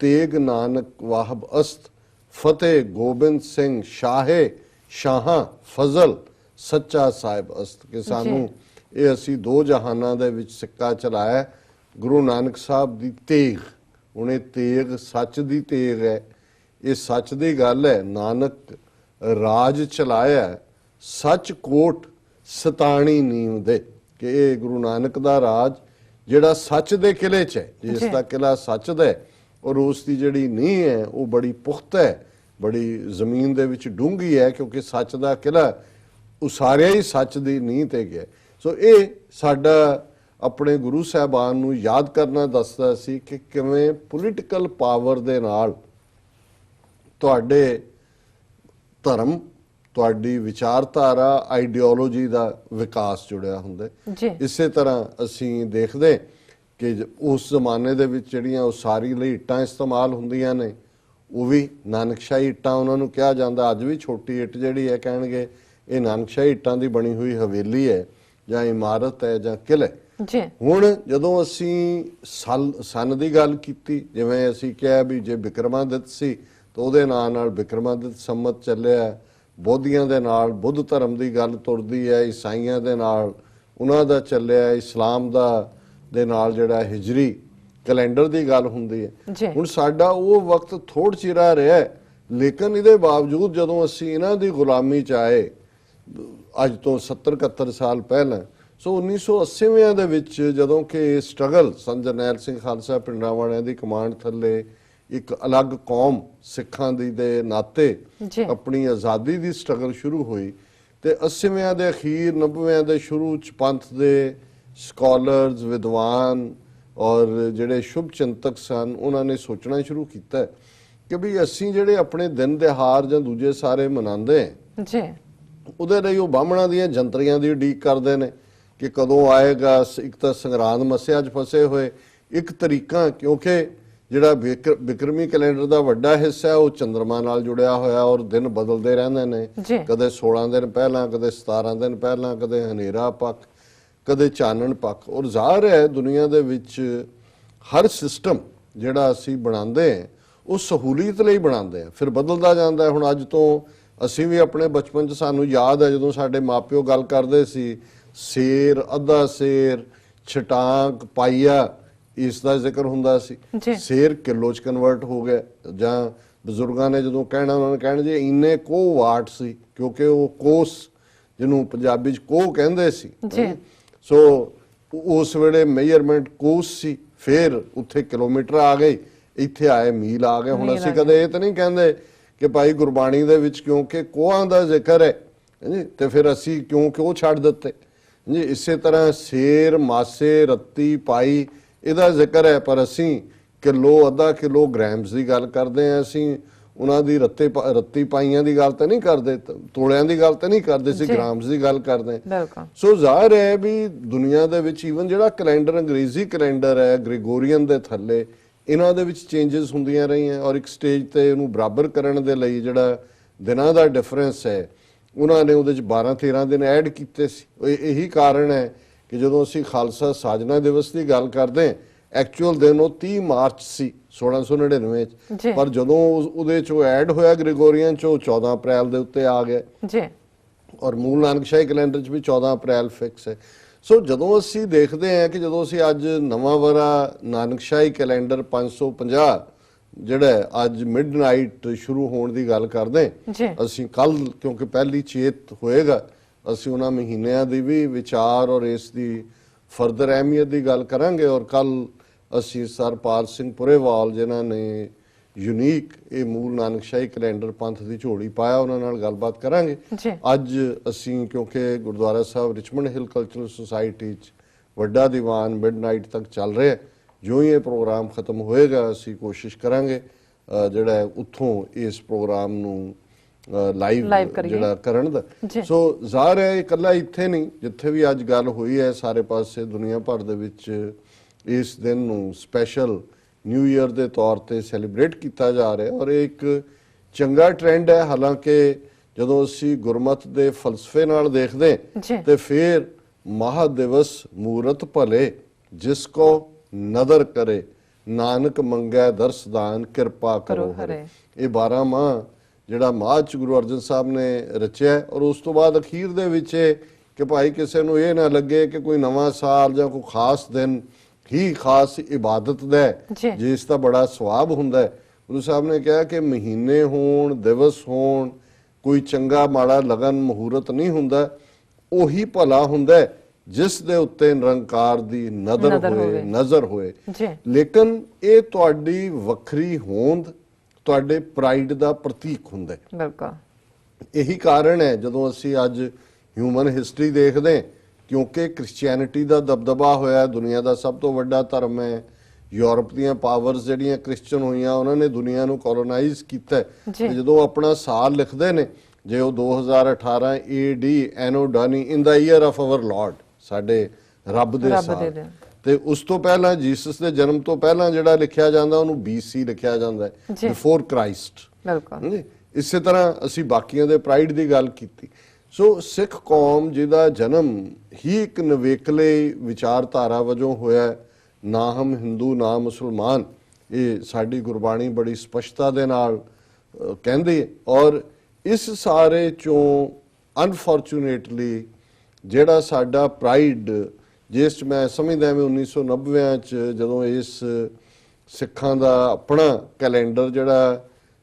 ਤੇਗ ਨਾਨਕ ਵਾਹਬ ਅਸਤ ਫਤਿਹ ਗੋਬਿੰਦ ਸਿੰਘ ਸ਼ਾਹੇ ਸ਼ਾਹਾਂ ਫਜ਼ਲ ਸੱਚਾ ਸਾਹਿਬ ਅਸਤ, ਕਿ ਸਾਨੂੰ ਇਹ ਅਸੀਂ ਦੋ ਜਹਾਨਾਂ ਦੇ ਵਿੱਚ ਸਿੱਕਾ ਚਲਾਇਆ ਗੁਰੂ ਨਾਨਕ ਸਾਹਿਬ ਦੀ ਤੇਗ। ਹੁਣ ਇਹ ਤੇਗ ਸੱਚ ਦੀ ਤੇਗ ਹੈ, ਇਹ ਸੱਚ ਦੀ ਗੱਲ ਹੈ। ਨਾਨਕ ਰਾਜ ਚਲਾਇਆ ਸੱਚ ਕੋਟ ਸਤਾਣੀ ਨੀਮ ਦੇ, ਕਿ ਇਹ ਗੁਰੂ ਨਾਨਕ ਦਾ ਰਾਜ ਜਿਹੜਾ ਸੱਚ ਦੇ ਕਿਲੇ 'ਚ ਹੈ, ਜਿਸ ਦਾ ਕਿਲਾ ਸੱਚ ਦਾ ਹੈ ਔਰ ਉਸ ਦੀ ਜਿਹੜੀ ਨੀਂਹ ਹੈ ਉਹ ਬੜੀ ਪੁਖਤਾ ਹੈ, ਬੜੀ ਜ਼ਮੀਨ ਦੇ ਵਿੱਚ ਡੂੰਘੀ ਹੈ, ਕਿਉਂਕਿ ਸੱਚ ਦਾ ਕਿਲਾ ਉਸਾਰਿਆ ਹੀ ਸੱਚ ਦੀ ਨੀਂਹ ਤੇ ਗਿਆ। ਸੋ ਇਹ ਸਾਡਾ ਆਪਣੇ ਗੁਰੂ ਸਾਹਿਬਾਨ ਨੂੰ ਯਾਦ ਕਰਨਾ ਦੱਸਦਾ ਸੀ ਕਿ ਕਿਵੇਂ ਪੋਲੀਟੀਕਲ ਪਾਵਰ ਦੇ ਨਾਲ ਤੁਹਾਡੇ ਧਰਮ, ਤੁਹਾਡੀ ਵਿਚਾਰਧਾਰਾ, ਆਈਡੀਓਲੋਜੀ ਦਾ ਵਿਕਾਸ ਜੁੜਿਆ ਹੁੰਦਾ। ਇਸੇ ਤਰ੍ਹਾਂ ਅਸੀਂ ਦੇਖਦੇ ਕਿ ਉਸ ਜ਼ਮਾਨੇ ਦੇ ਵਿੱਚ ਜਿਹੜੀਆਂ ਉਸਾਰੀ ਲਈ ਇੱਟਾਂ ਇਸਤੇਮਾਲ ਹੁੰਦੀਆਂ ਨੇ ਉਹ ਵੀ ਨਾਨਕਸ਼ਾਹੀ ਇੱਟਾਂ ਉਹਨਾਂ ਨੂੰ ਕਿਹਾ ਜਾਂਦਾ। ਅੱਜ ਵੀ ਛੋਟੀ ਇੱਟ ਜਿਹੜੀ ਹੈ ਕਹਿਣਗੇ ਇਹ ਨਾਨਕਸ਼ਾਹੀ ਇੱਟਾਂ ਦੀ ਬਣੀ ਹੋਈ ਹਵੇਲੀ ਹੈ ਜਾਂ ਇਮਾਰਤ ਹੈ ਜਾਂ ਕਿਲ੍ਹਾ। ਹੁਣ ਜਦੋਂ ਅਸੀਂ ਸਨ ਦੀ ਗੱਲ ਕੀਤੀ, ਜਿਵੇਂ ਅਸੀਂ ਕਿਹਾ ਵੀ ਜੇ ਬਿਕਰਮਾਦਿੱਤ ਸੀ ਤਾਂ ਉਹਦੇ ਨਾਲ ਬਿਕਰਮਾਦਿੱਤ ਸੰਮਤ ਚੱਲਿਆ, ਬੋਧੀਆਂ ਦੇ ਨਾਲ ਬੁੱਧ ਧਰਮ ਦੀ ਗੱਲ ਤੁਰਦੀ ਹੈ, ਈਸਾਈਆਂ ਦੇ ਨਾਲ ਉਹਨਾਂ ਦਾ ਚੱਲਿਆ, ਇਸਲਾਮ ਦੇ ਨਾਲ ਜਿਹੜਾ ਹਿਜਰੀ ਕੈਲੰਡਰ ਦੀ ਗੱਲ ਹੁੰਦੀ ਹੈ। ਹੁਣ ਸਾਡਾ ਉਹ ਵਕਤ ਥੋੜ ਚਿਰਾ ਰਿਹਾ, ਲੇਕਿਨ ਇਹਦੇ ਬਾਵਜੂਦ ਜਦੋਂ ਅਸੀਂ ਇਹਨਾਂ ਦੀ ਗੁਲਾਮੀ ਚ ਆਏ ਅੱਜ ਤੋਂ 70-71 ਸਾਲ ਪਹਿਲਾਂ, ਸੋ 1980ਵਿਆਂ ਦੇ ਵਿੱਚ ਜਦੋਂ ਕਿ ਸਟਰਗਲ ਸੰਤ ਜਰਨੈਲ ਸਿੰਘ ਖਾਲਸਾ ਪਿੰਡਾਂ ਵਾਲਿਆਂ ਦੀ ਕਮਾਂਡ ਥੱਲੇ ਇੱਕ ਅਲੱਗ ਕੌਮ ਸਿੱਖਾਂ ਦੀ ਦੇ ਨਾਤੇ ਆਪਣੀ ਆਜ਼ਾਦੀ ਦੀ ਸਟਰਗਲ ਸ਼ੁਰੂ ਹੋਈ ਤੇ 80ਵਿਆਂ ਦੇ ਅਖੀਰ 90ਵਿਆਂ ਦੇ ਸ਼ੁਰੂ ਚ ਪੰਥ ਦੇ ਸਕਾਲਰਸ, ਵਿਦਵਾਨ ਔਰ ਜਿਹੜੇ ਸ਼ੁਭ ਚਿੰਤਕ ਸਨ ਉਹਨਾਂ ਨੇ ਸੋਚਣਾ ਸ਼ੁਰੂ ਕੀਤਾ ਕਿ ਵੀ ਅਸੀਂ ਜਿਹੜੇ ਆਪਣੇ ਦਿਨ ਦਿਹਾੜ ਜਾਂ ਦੂਜੇ ਸਾਰੇ ਮਨਾਉਂਦੇ ਜੀ ਉਹਦੇ ਲਈ ਉਹ ਬਾਹਮਣਾਂ ਦੀਆਂ ਜੰਤਰੀਆਂ ਦੀ ਉਡੀਕ ਕਰਦੇ ਨੇ ਕਿ ਕਦੋਂ ਆਏਗਾ। ਇੱਕ ਤਾਂ ਸੰਗਰਾਂਦ ਮੱਸਿਆ 'ਚ ਫਸੇ ਹੋਏ, ਇੱਕ ਤਰੀਕਾ ਕਿਉਂਕਿ ਜਿਹੜਾ ਬਿਕਰਮੀ ਕੈਲੰਡਰ ਦਾ ਵੱਡਾ ਹਿੱਸਾ ਹੈ ਉਹ ਚੰਦਰਮਾ ਨਾਲ ਜੁੜਿਆ ਹੋਇਆ ਔਰ ਦਿਨ ਬਦਲਦੇ ਰਹਿੰਦੇ ਨੇ। ਜੀ ਕਦੇ 16 ਦਿਨ ਪਹਿਲਾਂ, ਕਦੇ 17 ਦਿਨ ਪਹਿਲਾਂ, ਕਦੇ ਹਨੇਰਾ ਪੱਖ, ਕਦੇ ਚਾਨਣ ਪੱਖ। ਔਰ ਜ਼ਾਹਰ ਹੈ ਦੁਨੀਆ ਦੇ ਵਿੱਚ ਹਰ ਸਿਸਟਮ ਜਿਹੜਾ ਅਸੀਂ ਬਣਾਉਂਦੇ ਹਾਂ ਉਹ ਸਹੂਲੀਅਤ ਲਈ ਬਣਾਉਂਦੇ ਹਾਂ, ਫਿਰ ਬਦਲਦਾ ਜਾਂਦਾ ਹੈ। ਹੁਣ ਅੱਜ ਤੋਂ ਅਸੀਂ ਵੀ ਆਪਣੇ ਬਚਪਨ 'ਚ ਸਾਨੂੰ ਯਾਦ ਹੈ ਜਦੋਂ ਸਾਡੇ ਮਾਪਿਓ ਗੱਲ ਕਰਦੇ ਸੀ ਸੇਰ, ਅੱਧਾ ਸੇਰ, ਛਟਾਂਕ, ਪਾਈਆ, ਇਸ ਦਾ ਜ਼ਿਕਰ ਹੁੰਦਾ ਸੀ। ਸੇਰ ਕਿਲੋ 'ਚ ਕਨਵਰਟ ਹੋ ਗਿਆ, ਜਾਂ ਬਜ਼ੁਰਗਾਂ ਨੇ ਜਦੋਂ ਕਹਿਣਾ ਉਹਨਾਂ ਨੇ ਕਹਿਣਾ ਜੀ ਇੰਨੇ ਕੋਹ ਵਾਟ ਸੀ, ਕਿਉਂਕਿ ਉਹ ਕੋਸ ਜਿਹਨੂੰ ਪੰਜਾਬੀ 'ਚ ਕੋਹ ਕਹਿੰਦੇ ਸੀ। ਸੋ ਉਸ ਵੇਲੇ ਮੇਜਰਮੈਂਟ ਕੋਸ ਸੀ, ਫਿਰ ਉੱਥੇ ਕਿਲੋਮੀਟਰ ਆ ਗਏ, ਇੱਥੇ ਆਏ ਮੀਲ ਆ ਗਏ। ਹੁਣ ਅਸੀਂ ਕਦੇ ਇਹ ਤਾਂ ਨਹੀਂ ਕਹਿੰਦੇ ਕਿ ਭਾਈ ਗੁਰਬਾਣੀ ਦੇ ਵਿੱਚ ਕਿਉਂਕਿ ਕੋਹਾਂ ਦਾ ਜ਼ਿਕਰ ਹੈ ਜੀ ਤੇ ਫਿਰ ਅਸੀਂ ਕਿਉਂ ਕਿਉਂ ਛੱਡ ਦਿੱਤੇ ਜੀ। ਇਸੇ ਤਰ੍ਹਾਂ ਸੇਰ, ਮਾਸੇ, ਰੱਤੀ, ਪਾਈ ਇਹਦਾ ਜ਼ਿਕਰ ਹੈ, ਪਰ ਅਸੀਂ ਕਿਲੋ, ਅੱਧਾ ਕਿਲੋ, ਗ੍ਰਾਮਸ ਦੀ ਗੱਲ ਕਰਦੇ ਹਾਂ। ਅਸੀਂ ਉਹਨਾਂ ਦੀ ਰੱਤੀ ਪਾਈਆਂ ਦੀ ਗੱਲ ਤਾਂ ਨਹੀਂ ਕਰਦੇ, ਤੋਲਿਆਂ ਦੀ ਗੱਲ ਤਾਂ ਨਹੀਂ ਕਰਦੇ, ਅਸੀਂ ਗ੍ਰਾਮਸ ਦੀ ਗੱਲ ਕਰਦੇ ਹਾਂ। ਸੋ ਜ਼ਾਹਰ ਹੈ ਵੀ ਦੁਨੀਆ ਦੇ ਵਿੱਚ ਈਵਨ ਜਿਹੜਾ ਕੈਲੰਡਰ ਅੰਗਰੇਜ਼ੀ ਕੈਲੰਡਰ ਹੈ ਗ੍ਰੈਗੋਰੀਅਨ ਦੇ ਥੱਲੇ, ਇਹਨਾਂ ਦੇ ਵਿੱਚ ਚੇਂਜਸ ਹੁੰਦੀਆਂ ਰਹੀਆਂ ਔਰ ਇੱਕ ਸਟੇਜ ਤੇ ਇਹਨੂੰ ਬਰਾਬਰ ਕਰਨ ਦੇ ਲਈ ਜਿਹੜਾ ਦਿਨਾਂ ਦਾ ਡਿਫਰੈਂਸ ਹੈ ਉਹਨਾਂ ਨੇ ਉਹਦੇ 'ਚ 12-13 ਦਿਨ ਐਡ ਕੀਤੇ ਸੀ। ਇਹੀ ਕਾਰਨ ਹੈ ਕਿ ਜਦੋਂ ਅਸੀਂ ਖਾਲਸਾ ਸਾਜਨਾ ਦਿਵਸ ਦੀ ਗੱਲ ਕਰਦੇ ਹਾਂ, ਐਕਚੁਅਲ ਦਿਨ ਉਹ 30 ਮਾਰਚ ਸੀ 1699 'ਚ, ਪਰ ਜਦੋਂ ਉਹਦੇ 'ਚੋਂ ਐਡ ਹੋਇਆ ਗ੍ਰੈਗੋਰੀਅਨ 'ਚੋਂ 14 ਅਪ੍ਰੈਲ ਦੇ ਉੱਤੇ ਆ ਗਿਆ ਔਰ ਮੂਲ ਨਾਨਕਸ਼ਾਹੀ ਕੈਲੰਡਰ 'ਚ ਵੀ 14 ਅਪ੍ਰੈਲ ਫਿਕਸ ਹੈ। ਸੋ ਜਦੋਂ ਅਸੀਂ ਦੇਖਦੇ ਹਾਂ ਕਿ ਜਦੋਂ ਅਸੀਂ ਅੱਜ ਨਵਾਂ ਵਰਾ ਨਾਨਕਸ਼ਾਹੀ ਕੈਲੰਡਰ 550 ਜਿਹੜਾ ਅੱਜ ਮਿਡਨਾਈਟ ਸ਼ੁਰੂ ਹੋਣ ਦੀ ਗੱਲ ਕਰਦੇ, ਅਸੀਂ ਕੱਲ ਕਿਉਂਕਿ ਪਹਿਲੀ ਚੇਤ ਹੋਏਗਾ ਅਸੀਂ ਉਹਨਾਂ ਮਹੀਨਿਆਂ ਦੀ ਵੀ ਵਿਚਾਰ ਔਰ ਇਸ ਦੀ ਫਰਦਰ ਅਹਿਮੀਅਤ ਦੀ ਗੱਲ ਕਰਾਂਗੇ। ਔਰ ਕੱਲ ਅਸੀਂ ਸਰਪਾਲ ਸਿੰਘ ਪੁਰੇਵਾਲ ਜਿਨ੍ਹਾਂ ਨੇ ਯੂਨੀਕ ਇਹ ਮੂਲ ਨਾਨਕਸ਼ਾਹੀ ਕੈਲੰਡਰ ਪੰਥ ਦੀ ਝੋਲੀ ਪਾਇਆ ਉਹਨਾਂ ਨਾਲ ਗੱਲਬਾਤ ਕਰਾਂਗੇ। ਅੱਜ ਅਸੀਂ ਕਿਉਂਕਿ ਗੁਰਦੁਆਰਾ ਸਾਹਿਬ ਰਿਚਮੰਡ ਹਿਲ ਕਲਚਰਲ ਸੁਸਾਇਟੀ 'ਚ ਵੱਡਾ ਦੀਵਾਨ ਮਿਡਨਾਈਟ ਤੱਕ ਚੱਲ ਰਿਹਾ, ਜੋ ਹੀ ਇਹ ਪ੍ਰੋਗਰਾਮ ਖਤਮ ਹੋਏਗਾ ਅਸੀਂ ਕੋਸ਼ਿਸ਼ ਕਰਾਂਗੇ ਜਿਹੜਾ ਉੱਥੋਂ ਇਸ ਪ੍ਰੋਗਰਾਮ ਨੂੰ ਲਾਈਵ ਜਿਹੜਾ ਕਰਨ ਦਾ। ਸੋ ਜ਼ਾਹਰ ਹੈ ਇਕੱਲਾ ਇੱਥੇ ਨਹੀਂ, ਜਿੱਥੇ ਵੀ ਅੱਜ ਗੱਲ ਹੋਈ ਹੈ ਸਾਰੇ ਪਾਸੇ ਦੁਨੀਆ ਭਰ ਦੇ ਵਿੱਚ ਇਸ ਦਿਨ ਨੂੰ ਸਪੈਸ਼ਲ ਨਿਊ ਈਅਰ ਦੇ ਤੌਰ ਤੇ ਸੈਲੀਬ੍ਰੇਟ ਕੀਤਾ ਜਾ ਰਿਹਾ ਔਰ ਇਹ ਇੱਕ ਚੰਗਾ ਟ੍ਰੈਂਡ ਹੈ। ਹਾਲਾਂਕਿ ਜਦੋਂ ਅਸੀਂ ਗੁਰਮਤ ਦੇ ਫਲਸਫੇ ਨਾਲ ਦੇਖਦੇ ਤੇ ਫਿਰ ਮਹਾਦਿਵਸ ਮੂਰਤ ਭਲੇ ਜਿਸ ਕੋ ਨਦਰ ਕਰੇ, ਨਾਨਕ ਮੰਗੈ ਦਰਸਦਾਨ ਕਿਰਪਾ ਕਰੋ ਹਰੇ। ਇਹ 12 ਮਾਹ ਜਿਹੜਾ ਮਾਹ ਚ ਗੁਰੂ ਅਰਜਨ ਸਾਹਿਬ ਨੇ ਰਚਿਆ ਔਰ ਉਸ ਤੋਂ ਬਾਅਦ ਅਖੀਰ ਦੇ ਵਿੱਚ ਕਿ ਭਾਈ ਕਿਸੇ ਨੂੰ ਇਹ ਨਾ ਲੱਗੇ ਕਿ ਕੋਈ ਨਵਾਂ ਸਾਲ ਜਾਂ ਕੋਈ ਖਾਸ ਦਿਨ ਹੀ ਖਾਸ ਇਬਾਦਤ ਦਾ ਜਿਸ ਦਾ ਬੜਾ ਸਵਾਬ ਹੁੰਦਾ ਹੈ। ਗੁਰੂ ਸਾਹਿਬ ਨੇ ਕਿਹਾ ਕਿ ਮਹੀਨੇ ਹੋਣ, ਦਿਵਸ ਹੋਣ, ਕੋਈ ਚੰਗਾ ਮਾੜਾ ਲਗਨ ਮਹੂਰਤ ਨਹੀਂ ਹੁੰਦਾ, ਉਹੀ ਭਲਾ ਹੁੰਦਾ ਜਿਸ ਦੇ ਉੱਤੇ ਨਿਰੰਕਾਰ ਦੀ ਨਜ਼ਰ ਹੋਏ। ਲੇਕਿਨ ਇਹ ਤੁਹਾਡੀ ਵੱਖਰੀ ਹੋਂਦ, ਤੁਹਾਡੇ ਪ੍ਰਾਈਡ ਦਾ ਪ੍ਰਤੀਕ ਹੁੰਦਾ ਹੈ। ਬਿਲਕੁਲ ਇਹੀ ਕਾਰਨ ਹੈ ਜਦੋਂ ਅਸੀਂ ਅੱਜ ਹਿਊਮਨ ਹਿਸਟਰੀ ਦੇਖਦੇ, ਕਿਉਂਕਿ ਕ੍ਰਿਸਚੀਅਨਿਟੀ ਦਾ ਦਬਦਬਾ ਹੋਇਆ, ਦੁਨੀਆ ਦਾ ਸਭ ਤੋਂ ਵੱਡਾ ਧਰਮ ਹੈ, ਯੂਰਪ ਦੀਆਂ ਪਾਵਰਸ ਜਿਹੜੀਆਂ ਕ੍ਰਿਸਚਨ ਹੋਈਆਂ ਉਹਨਾਂ ਨੇ ਦੁਨੀਆ ਨੂੰ ਕੋਲੋਨਾਈਜ਼ ਕੀਤਾ ਤੇ ਜਦੋਂ ਆਪਣਾ ਸਾਲ ਲਿਖਦੇ ਨੇ ਜੇ ਉਹ 2018 AD anno Domini in the year of our Lord, ਸਾਡੇ ਰੱਬ ਦੇ ਸਾਲ, ਤੇ ਉਸ ਤੋਂ ਪਹਿਲਾਂ ਜੀਸਸ ਦੇ ਜਨਮ ਤੋਂ ਪਹਿਲਾਂ ਜਿਹੜਾ ਲਿਖਿਆ ਜਾਂਦਾ ਉਹਨੂੰ BC ਲਿਖਿਆ ਜਾਂਦਾ ਹੈ, ਬਿਫੋਰ ਕ੍ਰਾਈਸਟ। ਬਿਲਕੁਲ ਇਸੇ ਤਰ੍ਹਾਂ ਅਸੀਂ ਬਾਕੀਆਂ ਦੇ ਪ੍ਰਾਈਡ ਦੀ ਗੱਲ ਕੀਤੀ। ਸੋ ਸਿੱਖ ਕੌਮ ਜਿਹਦਾ ਜਨਮ ਹੀ ਇੱਕ ਨਵੇਕਲੇ ਵਿਚਾਰਧਾਰਾ ਵਜੋਂ ਹੋਇਆ, ਨਾ ਹਮ ਹਿੰਦੂ ਨਾ ਮੁਸਲਮਾਨ, ਇਹ ਸਾਡੀ ਗੁਰਬਾਣੀ ਬੜੀ ਸਪਸ਼ਟਤਾ ਦੇ ਨਾਲ ਕਹਿੰਦੀ ਹੈ। ਔਰ ਇਸ ਸਾਰੇ ਚੋਂ ਅਨਫੋਰਚੂਨੇਟਲੀ ਜਿਹੜਾ ਸਾਡਾ ਪ੍ਰਾਈਡ, ਜਿਸ 'ਚ ਮੈਂ ਸਮਝਦਾ ਮੈਂ 1990 'ਚ ਜਦੋਂ ਇਸ ਸਿੱਖਾਂ ਦਾ ਆਪਣਾ ਕੈਲੰਡਰ ਜਿਹੜਾ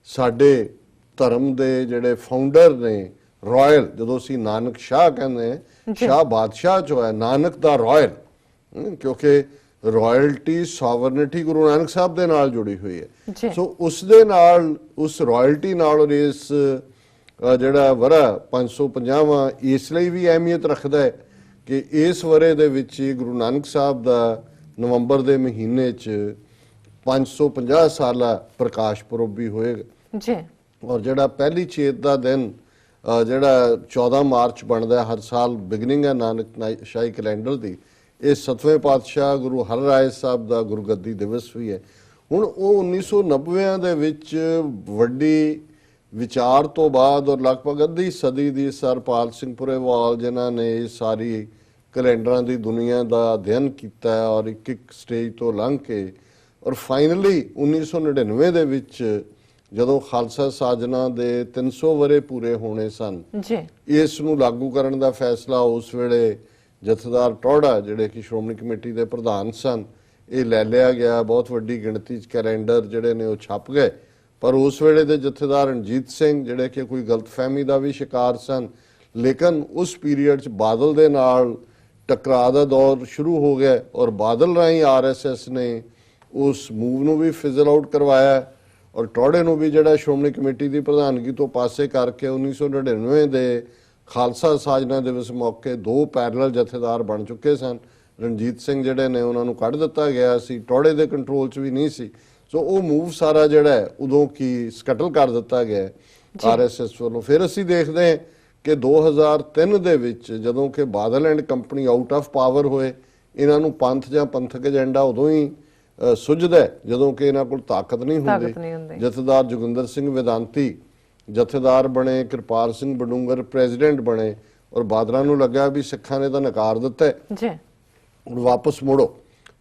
ਸਾਡੇ ਧਰਮ ਦੇ ਜਿਹੜੇ ਫਾਊਂਡਰ ਨੇ ਰਾਇਲ, ਜਦੋਂ ਅਸੀਂ ਨਾਨਕ ਸ਼ਾਹ ਕਹਿੰਦੇ ਹਾਂ, ਸ਼ਾਹ ਬਾਦਸ਼ਾਹ ਜੋ ਹੈ, ਨਾਨਕ ਦਾ ਰਾਇਲ, ਕਿਉਂਕਿ ਰਾਇਲਟੀ ਸੋਵਰਨਿਟੀ ਗੁਰੂ ਨਾਨਕ ਸਾਹਿਬ ਦੇ ਨਾਲ ਜੁੜੀ ਹੋਈ ਹੈ। ਸੋ ਉਸ ਦੇ ਨਾਲ, ਉਸ ਰਾਇਲਟੀ ਨਾਲ ਔਰ ਇਸ ਜਿਹੜਾ ਵਰਾ 550ਵਾਂ ਇਸ ਲਈ ਵੀ ਅਹਿਮੀਅਤ ਰੱਖਦਾ ਹੈ ਕਿ ਇਸ ਵਰੇ ਦੇ ਵਿੱਚ ਗੁਰੂ ਨਾਨਕ ਸਾਹਿਬ ਦਾ ਨਵੰਬਰ ਦੇ ਮਹੀਨੇ 'ਚ 550 ਸਾਲਾ ਪ੍ਰਕਾਸ਼ ਪੁਰਬ ਵੀ ਹੋਏਗਾ। ਔਰ ਜਿਹੜਾ ਪਹਿਲੀ ਚੇਤ ਦਾ ਦਿਨ ਜਿਹੜਾ 14 ਮਾਰਚ ਬਣਦਾ ਹਰ ਸਾਲ, ਬਿਗਨਿੰਗ ਹੈ ਨਾਨਕ ਸ਼ਾਹੀ ਕੈਲੰਡਰ ਦੀ, ਇਹ 7ਵੇਂ ਪਾਤਸ਼ਾਹ ਗੁਰੂ ਹਰਰਾਏ ਸਾਹਿਬ ਦਾ ਗੁਰਗੱਦੀ ਦਿਵਸ ਵੀ ਹੈ। ਹੁਣ ਉਹ 1990 ਦੇ ਵਿੱਚ ਵੱਡੀ ਵਿਚਾਰ ਤੋਂ ਬਾਅਦ ਔਰ ਲਗਭਗ ਅੱਧੀ ਸਦੀ ਦੀ ਸਰਪਾਲ ਸਿੰਘ ਪੁਰੇਵਾਲ ਜਿਨ੍ਹਾਂ ਨੇ ਇਹ ਸਾਰੀ ਕੈਲੰਡਰਾਂ ਦੀ ਦੁਨੀਆ ਦਾ ਅਧਿਐਨ ਕੀਤਾ ਔਰ ਇੱਕ ਇੱਕ ਸਟੇਜ ਤੋਂ ਲੰਘ ਕੇ ਔਰ ਫਾਈਨਲੀ 1999 ਦੇ ਵਿੱਚ ਜਦੋਂ ਖਾਲਸਾ ਸਾਜਨਾ ਦੇ 300 ਵਰੇ ਪੂਰੇ ਹੋਣੇ ਸਨ ਜੀ, ਇਸ ਨੂੰ ਲਾਗੂ ਕਰਨ ਦਾ ਫੈਸਲਾ ਉਸ ਵੇਲੇ ਜਥੇਦਾਰ ਟੌੜਾ ਜਿਹੜੇ ਕਿ ਸ਼੍ਰੋਮਣੀ ਕਮੇਟੀ ਦੇ ਪ੍ਰਧਾਨ ਸਨ ਇਹ ਲੈ ਲਿਆ ਗਿਆ। ਬਹੁਤ ਵੱਡੀ ਗਿਣਤੀ 'ਚ ਕੈਲੰਡਰ ਜਿਹੜੇ ਨੇ ਉਹ ਛਪ ਗਏ, ਪਰ ਉਸ ਵੇਲੇ ਦੇ ਜਥੇਦਾਰ ਰਣਜੀਤ ਸਿੰਘ ਜਿਹੜੇ ਕਿ ਕੋਈ ਗਲਤਫਹਿਮੀ ਦਾ ਵੀ ਸ਼ਿਕਾਰ ਸਨ, ਲੇਕਿਨ ਉਸ ਪੀਰੀਅਡ 'ਚ ਬਾਦਲ ਦੇ ਨਾਲ ਟਕਰਾਅ ਦਾ ਦੌਰ ਸ਼ੁਰੂ ਹੋ ਗਿਆ ਔਰ ਬਾਦਲ ਰਾਹੀਂ ਆਰਐਸਐਸ ਨੇ ਉਸ ਮੂਵ ਨੂੰ ਵੀ ਫਿਜ਼ਲ ਆਊਟ ਕਰਵਾਇਆ ਔਰ ਟੌੜੇ ਨੂੰ ਵੀ ਜਿਹੜਾ ਸ਼੍ਰੋਮਣੀ ਕਮੇਟੀ ਦੀ ਪ੍ਰਧਾਨਗੀ ਤੋਂ ਪਾਸੇ ਕਰਕੇ 1999 ਦੇ ਖਾਲਸਾ ਸਾਜਨਾ ਦਿਵਸ ਮੌਕੇ 2 ਪੈਰਲਲ ਜਥੇਦਾਰ ਬਣ ਚੁੱਕੇ ਸਨ। ਰਣਜੀਤ ਸਿੰਘ ਜਿਹੜੇ ਨੇ ਉਹਨਾਂ ਨੂੰ ਕੱਢ ਦਿੱਤਾ ਗਿਆ ਸੀ, ਟੌੜੇ ਦੇ ਕੰਟਰੋਲ 'ਚ ਵੀ ਨਹੀਂ ਸੀ। ਸੋ ਉਹ ਮੂਵ ਸਾਰਾ ਜਿਹੜਾ ਹੈ ਉਦੋਂ ਕੀ ਸਕਟਲ ਕਰ ਦਿੱਤਾ ਗਿਆ ਆਰਐਸਐਸ ਵੱਲੋਂ। ਫਿਰ ਅਸੀਂ ਦੇਖਦੇ ਹਾਂ ਕਿ 2003 ਦੇ ਵਿੱਚ ਜਦੋਂ ਕਿ Badal and company out of power ਹੋਏ, ਇਹਨਾਂ ਨੂੰ ਪੰਥ ਜਾਂ ਪੰਥਕ ਏਜੰਡਾ ਉਦੋਂ ਹੀ ਸੁੱਝਦਾ ਜਦੋਂ ਕਿ ਇਹਨਾਂ ਕੋਲ ਤਾਕਤ ਨਹੀਂ ਹੁੰਦੀ। ਜਥੇਦਾਰ ਜੋਗਿੰਦਰ ਸਿੰਘ ਵੇਦਾਂਤੀ ਜਥੇਦਾਰ ਬਣੇ, ਕਿਰਪਾਲ ਸਿੰਘ ਬਡੂੰਗਰ ਪ੍ਰੈਜ਼ੀਡੈਂਟ ਬਣੇ ਔਰ ਬਾਦਲਾਂ ਨੂੰ ਲੱਗਾ ਵੀ ਸਿੱਖਾਂ ਨੇ ਤਾਂ ਨਕਾਰ ਦਿੱਤਾ ਜੀ, ਹੁਣ ਵਾਪਸ ਮੁੜੋ।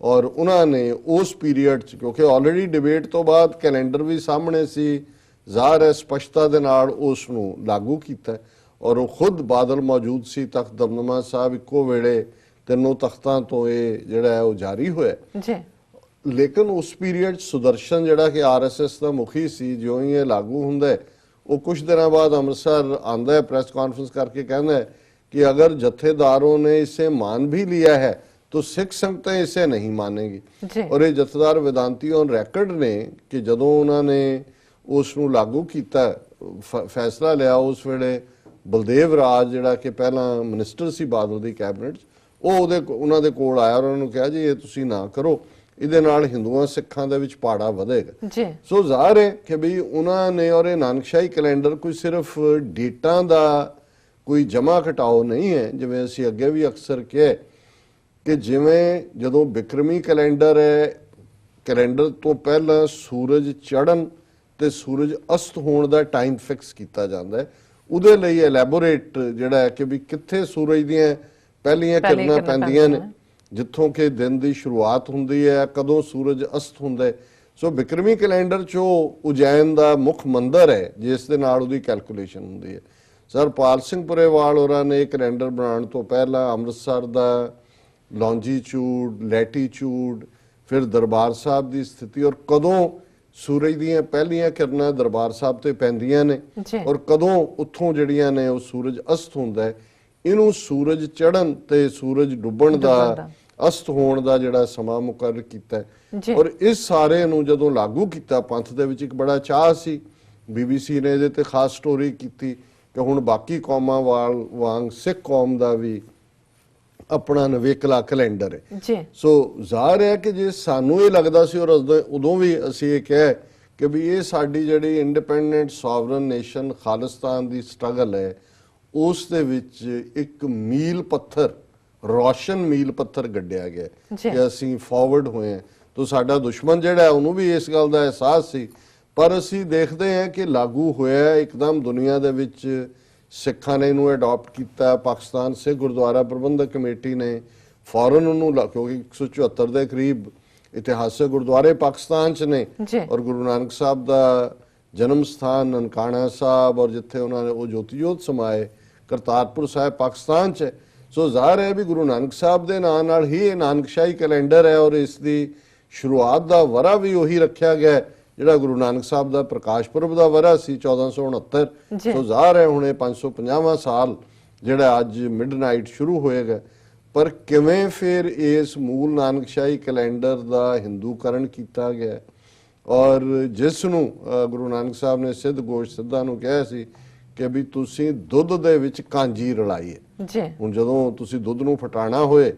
ਔਰ ਉਹਨਾਂ ਨੇ ਉਸ ਪੀਰੀਅਡ 'ਚ ਕਿਉਂਕਿ ਆਲਰੇਡੀ ਡਿਬੇਟ ਤੋਂ ਬਾਅਦ ਕੈਲੰਡਰ ਵੀ ਸਾਹਮਣੇ ਸੀ, ਜ਼ਾਹਰ ਹੈ ਸਪਸ਼ਟਤਾ ਦੇ ਨਾਲ ਉਸ ਨੂੰ ਲਾਗੂ ਕੀਤਾ ਔਰ ਉਹ ਖੁਦ ਬਾਦਲ ਮੌਜੂਦ ਸੀ। ਤਖਤ ਦਮਦਮਾ ਸਾਹਿਬ ਇੱਕੋ ਵੇਲੇ ਤਿੰਨੋਂ ਤਖਤਾਂ ਤੋਂ ਇਹ ਜਿਹੜਾ ਹੈ ਉਹ ਜਾਰੀ ਹੋਇਆ ਜੀ। ਲੇਕਿਨ ਉਸ ਪੀਰੀਅਡ ਸੁਦਰਸ਼ਨ ਜਿਹੜਾ ਕਿ ਆਰਐਸਐਸ ਦਾ ਮੁਖੀ ਸੀ, ਜਿਉਂ ਹੀ ਇਹ ਲਾਗੂ ਹੁੰਦਾ ਉਹ ਕੁਝ ਦਿਨਾਂ ਬਾਅਦ ਅੰਮ੍ਰਿਤਸਰ ਆਂਦਾ ਹੈ, ਪ੍ਰੈਸ ਕਾਨਫਰੰਸ ਕਰਕੇ ਕਹਿੰਦਾ ਹੈ कि अगर जत्थेदारों ने इसे मान भी लिया है तो सिख संगतें इसे नहीं मानेगी। और ये जत्थेदार वेदांती ऑन रैकर्ड ने कि जदों उन्होंने उसनू लागू किया फैसला लिया उस वेले बलदेव राज जिहड़ा कि पहला मिनिस्टर सी बादल दी कैबिनेट उन्हां दे कोल आया और उन्होंने कहा जी ये तुसीं ना करो, ਇਹਦੇ ਨਾਲ ਹਿੰਦੂਆਂ ਸਿੱਖਾਂ ਦੇ ਵਿੱਚ ਪਾੜਾ ਵਧੇਗਾ ਜੀ। ਸੋ ਜ਼ਾਹਰ ਹੈ ਕਿ ਵੀ ਉਹਨਾਂ ਨੇ ਔਰ ਇਹ ਨਾਨਕਸ਼ਾਹੀ ਕੈਲੰਡਰ ਕੋਈ ਸਿਰਫ ਡੇਟਾਂ ਦਾ ਕੋਈ ਜਮਾ ਘਟਾਓ ਨਹੀਂ ਹੈ, ਜਿਵੇਂ ਅਸੀਂ ਅੱਗੇ ਵੀ ਅਕਸਰ ਕਿਹਾ ਕਿ ਜਿਵੇਂ ਜਦੋਂ ਬਿਕਰਮੀ ਕੈਲੰਡਰ ਹੈ, ਕੈਲੰਡਰ ਤੋਂ ਪਹਿਲਾਂ ਸੂਰਜ ਚੜ੍ਹਨ ਤੇ ਸੂਰਜ ਅਸਤ ਹੋਣ ਦਾ ਟਾਈਮ ਫਿਕਸ ਕੀਤਾ ਜਾਂਦਾ ਹੈ। ਉਹਦੇ ਲਈ ਐਲੈਬੋਰੇਟ ਜਿਹੜਾ ਹੈ ਕਿ ਵੀ ਕਿੱਥੇ ਸੂਰਜ ਦੀਆਂ ਪਹਿਲੀਆਂ ਕਿਰਨਾਂ ਪੈਂਦੀਆਂ ਨੇ, ਜਿੱਥੋਂ ਕਿ ਦਿਨ ਦੀ ਸ਼ੁਰੂਆਤ ਹੁੰਦੀ ਹੈ, ਕਦੋਂ ਸੂਰਜ ਅਸਤ ਹੁੰਦਾ ਹੈ। ਸੋ ਬਿਕਰਮੀ ਕੈਲੰਡਰ 'ਚ ਉਜੈਨ ਦਾ ਮੁੱਖ ਮੰਦਰ ਹੈ ਜਿਸ ਦੇ ਨਾਲ ਉਹਦੀ ਕੈਲਕੂਲੇਸ਼ਨ ਹੁੰਦੀ ਹੈ। ਸਰਪਾਲ ਸਿੰਘ ਪੁਰੇਵਾਲ ਹੋਰਾਂ ਨੇ ਕੈਲੰਡਰ ਬਣਾਉਣ ਤੋਂ ਪਹਿਲਾਂ ਅੰਮ੍ਰਿਤਸਰ ਦਾ ਲੌਂਜੀਚਿਊਡ, ਲੈਟੀਚਿਊਡ, ਫਿਰ ਦਰਬਾਰ ਸਾਹਿਬ ਦੀ ਸਥਿਤੀ ਔਰ ਕਦੋਂ ਸੂਰਜ ਦੀਆਂ ਪਹਿਲੀਆਂ ਕਿਰਨਾਂ ਦਰਬਾਰ ਸਾਹਿਬ ਤੇ ਪੈਂਦੀਆਂ ਨੇ ਔਰ ਕਦੋਂ ਉੱਥੋਂ ਜਿਹੜੀਆਂ ਨੇ ਉਹ ਸੂਰਜ ਅਸਤ ਹੁੰਦਾ ਹੈ, ਇਹਨੂੰ ਸੂਰਜ ਚੜ੍ਹਨ ਤੇ ਸੂਰਜ ਡੁੱਬਣ ਦਾ ਅਸਤ ਹੋਣ ਦਾ ਜਿਹੜਾ ਸਮਾਂ ਮੁਕਰਰ ਕੀਤਾ। ਔਰ ਇਸ ਸਾਰੇ ਨੂੰ ਜਦੋਂ ਲਾਗੂ ਕੀਤਾ ਪੰਥ ਦੇ ਵਿੱਚ ਇੱਕ ਬੜਾ ਚਾਹ ਸੀ। BBC ਨੇ ਇਹਦੇ ਤੇ ਖਾਸ ਸਟੋਰੀ ਕੀਤੀ ਕਿ ਹੁਣ ਬਾਕੀ ਕੌਮਾਂ ਵਾਂਗ ਸਿੱਖ ਕੌਮ ਦਾ ਵੀ ਆਪਣਾ ਨਵੇਕਲਾ ਕੈਲੰਡਰ ਹੈ। ਸੋ ਜ਼ਾਹਰ ਹੈ ਕਿ ਜੇ ਸਾਨੂੰ ਇਹ ਲੱਗਦਾ ਸੀ ਔਰ ਉਦੋਂ ਵੀ ਅਸੀਂ ਇਹ ਕਿਹਾ ਕਿ ਵੀ ਇਹ ਸਾਡੀ ਜਿਹੜੀ ਇੰਡੀਪੈਂਡੈਂਟ ਸੋਵਰਨ ਨੇਸ਼ਨ ਖਾਲਿਸਤਾਨ ਦੀ ਸਟਰਗਲ ਹੈ, ਉਸ ਦੇ ਵਿੱਚ ਇੱਕ ਮੀਲ ਪੱਥਰ, ਰੋਸ਼ਨ ਮੀਲ ਪੱਥਰ ਗੱਡਿਆ ਗਿਆ ਕਿ ਅਸੀਂ ਫਾਰਵਰਡ ਹੋਏ ਹਾਂ। ਤਾਂ ਸਾਡਾ ਦੁਸ਼ਮਣ ਜਿਹੜਾ ਉਹਨੂੰ ਵੀ ਇਸ ਗੱਲ ਦਾ ਅਹਿਸਾਸ ਸੀ, ਪਰ ਅਸੀਂ ਦੇਖਦੇ ਹਾਂ ਕਿ ਲਾਗੂ ਹੋਇਆ ਇੱਕਦਮ ਦੁਨੀਆ ਦੇ ਵਿੱਚ। ਸਿੱਖਾਂ ਨੇ ਇਹਨੂੰ ਅਡਾਪਟ ਕੀਤਾ, ਪਾਕਿਸਤਾਨ ਸਿੱਖ ਗੁਰਦੁਆਰਾ ਪ੍ਰਬੰਧਕ ਕਮੇਟੀ ਨੇ ਫੌਰਨ ਉਹਨੂੰ, ਕਿਉਂਕਿ 174 ਦੇ ਕਰੀਬ ਇਤਿਹਾਸਕ ਗੁਰਦੁਆਰੇ ਪਾਕਿਸਤਾਨ 'ਚ ਨੇ ਔਰ ਗੁਰੂ ਨਾਨਕ ਸਾਹਿਬ ਦਾ ਜਨਮ ਸਥਾਨ ਨਨਕਾਣਾ ਸਾਹਿਬ ਔਰ ਜਿੱਥੇ ਉਹਨਾਂ ਨੇ ਉਹ ਜੋਤੀ ਜੋਤ ਸਮਾਏ ਕਰਤਾਰਪੁਰ ਸਾਹਿਬ ਪਾਕਿਸਤਾਨ 'ਚ। ਸੋ ਜ਼ਾਹਰ ਹੈ ਵੀ ਗੁਰੂ ਨਾਨਕ ਸਾਹਿਬ ਦੇ ਨਾਂ ਨਾਲ ਹੀ ਇਹ ਨਾਨਕਸ਼ਾਹੀ ਕੈਲੰਡਰ ਹੈ ਔਰ ਇਸ ਦੀ ਸ਼ੁਰੂਆਤ ਦਾ ਵਰਾ ਵੀ ਉਹੀ ਰੱਖਿਆ ਗਿਆ ਜਿਹੜਾ ਗੁਰੂ ਨਾਨਕ ਸਾਹਿਬ ਦਾ ਪ੍ਰਕਾਸ਼ ਪੁਰਬ ਦਾ ਵਰਾ ਸੀ 1469। ਸੋ ਜ਼ਾਹਰ ਹੈ ਹੁਣ ਇਹ 550ਵਾਂ ਸਾਲ ਜਿਹੜਾ ਅੱਜ ਮਿਡਨਾਈਟ ਸ਼ੁਰੂ ਹੋਏਗਾ। ਪਰ ਕਿਵੇਂ ਫਿਰ ਇਸ ਮੂਲ ਨਾਨਕਸ਼ਾਹੀ ਕੈਲੰਡਰ ਦਾ ਹਿੰਦੂਕਰਨ ਕੀਤਾ ਗਿਆ ਔਰ ਜਿਸ ਨੂੰ ਗੁਰੂ ਨਾਨਕ ਸਾਹਿਬ ਨੇ ਸਿੱਧ ਗੋਸ਼ ਸਿੱਧਾਂ ਨੂੰ ਕਿਹਾ ਸੀ ਕਿ ਵੀ ਤੁਸੀਂ ਦੁੱਧ ਦੇ ਵਿੱਚ ਕਾਂਜੀ ਰਲਾਈ ਹੈ। ਹੁਣ ਜਦੋਂ ਤੁਸੀਂ ਦੁੱਧ ਨੂੰ ਫਟਾਣਾ ਹੋਏ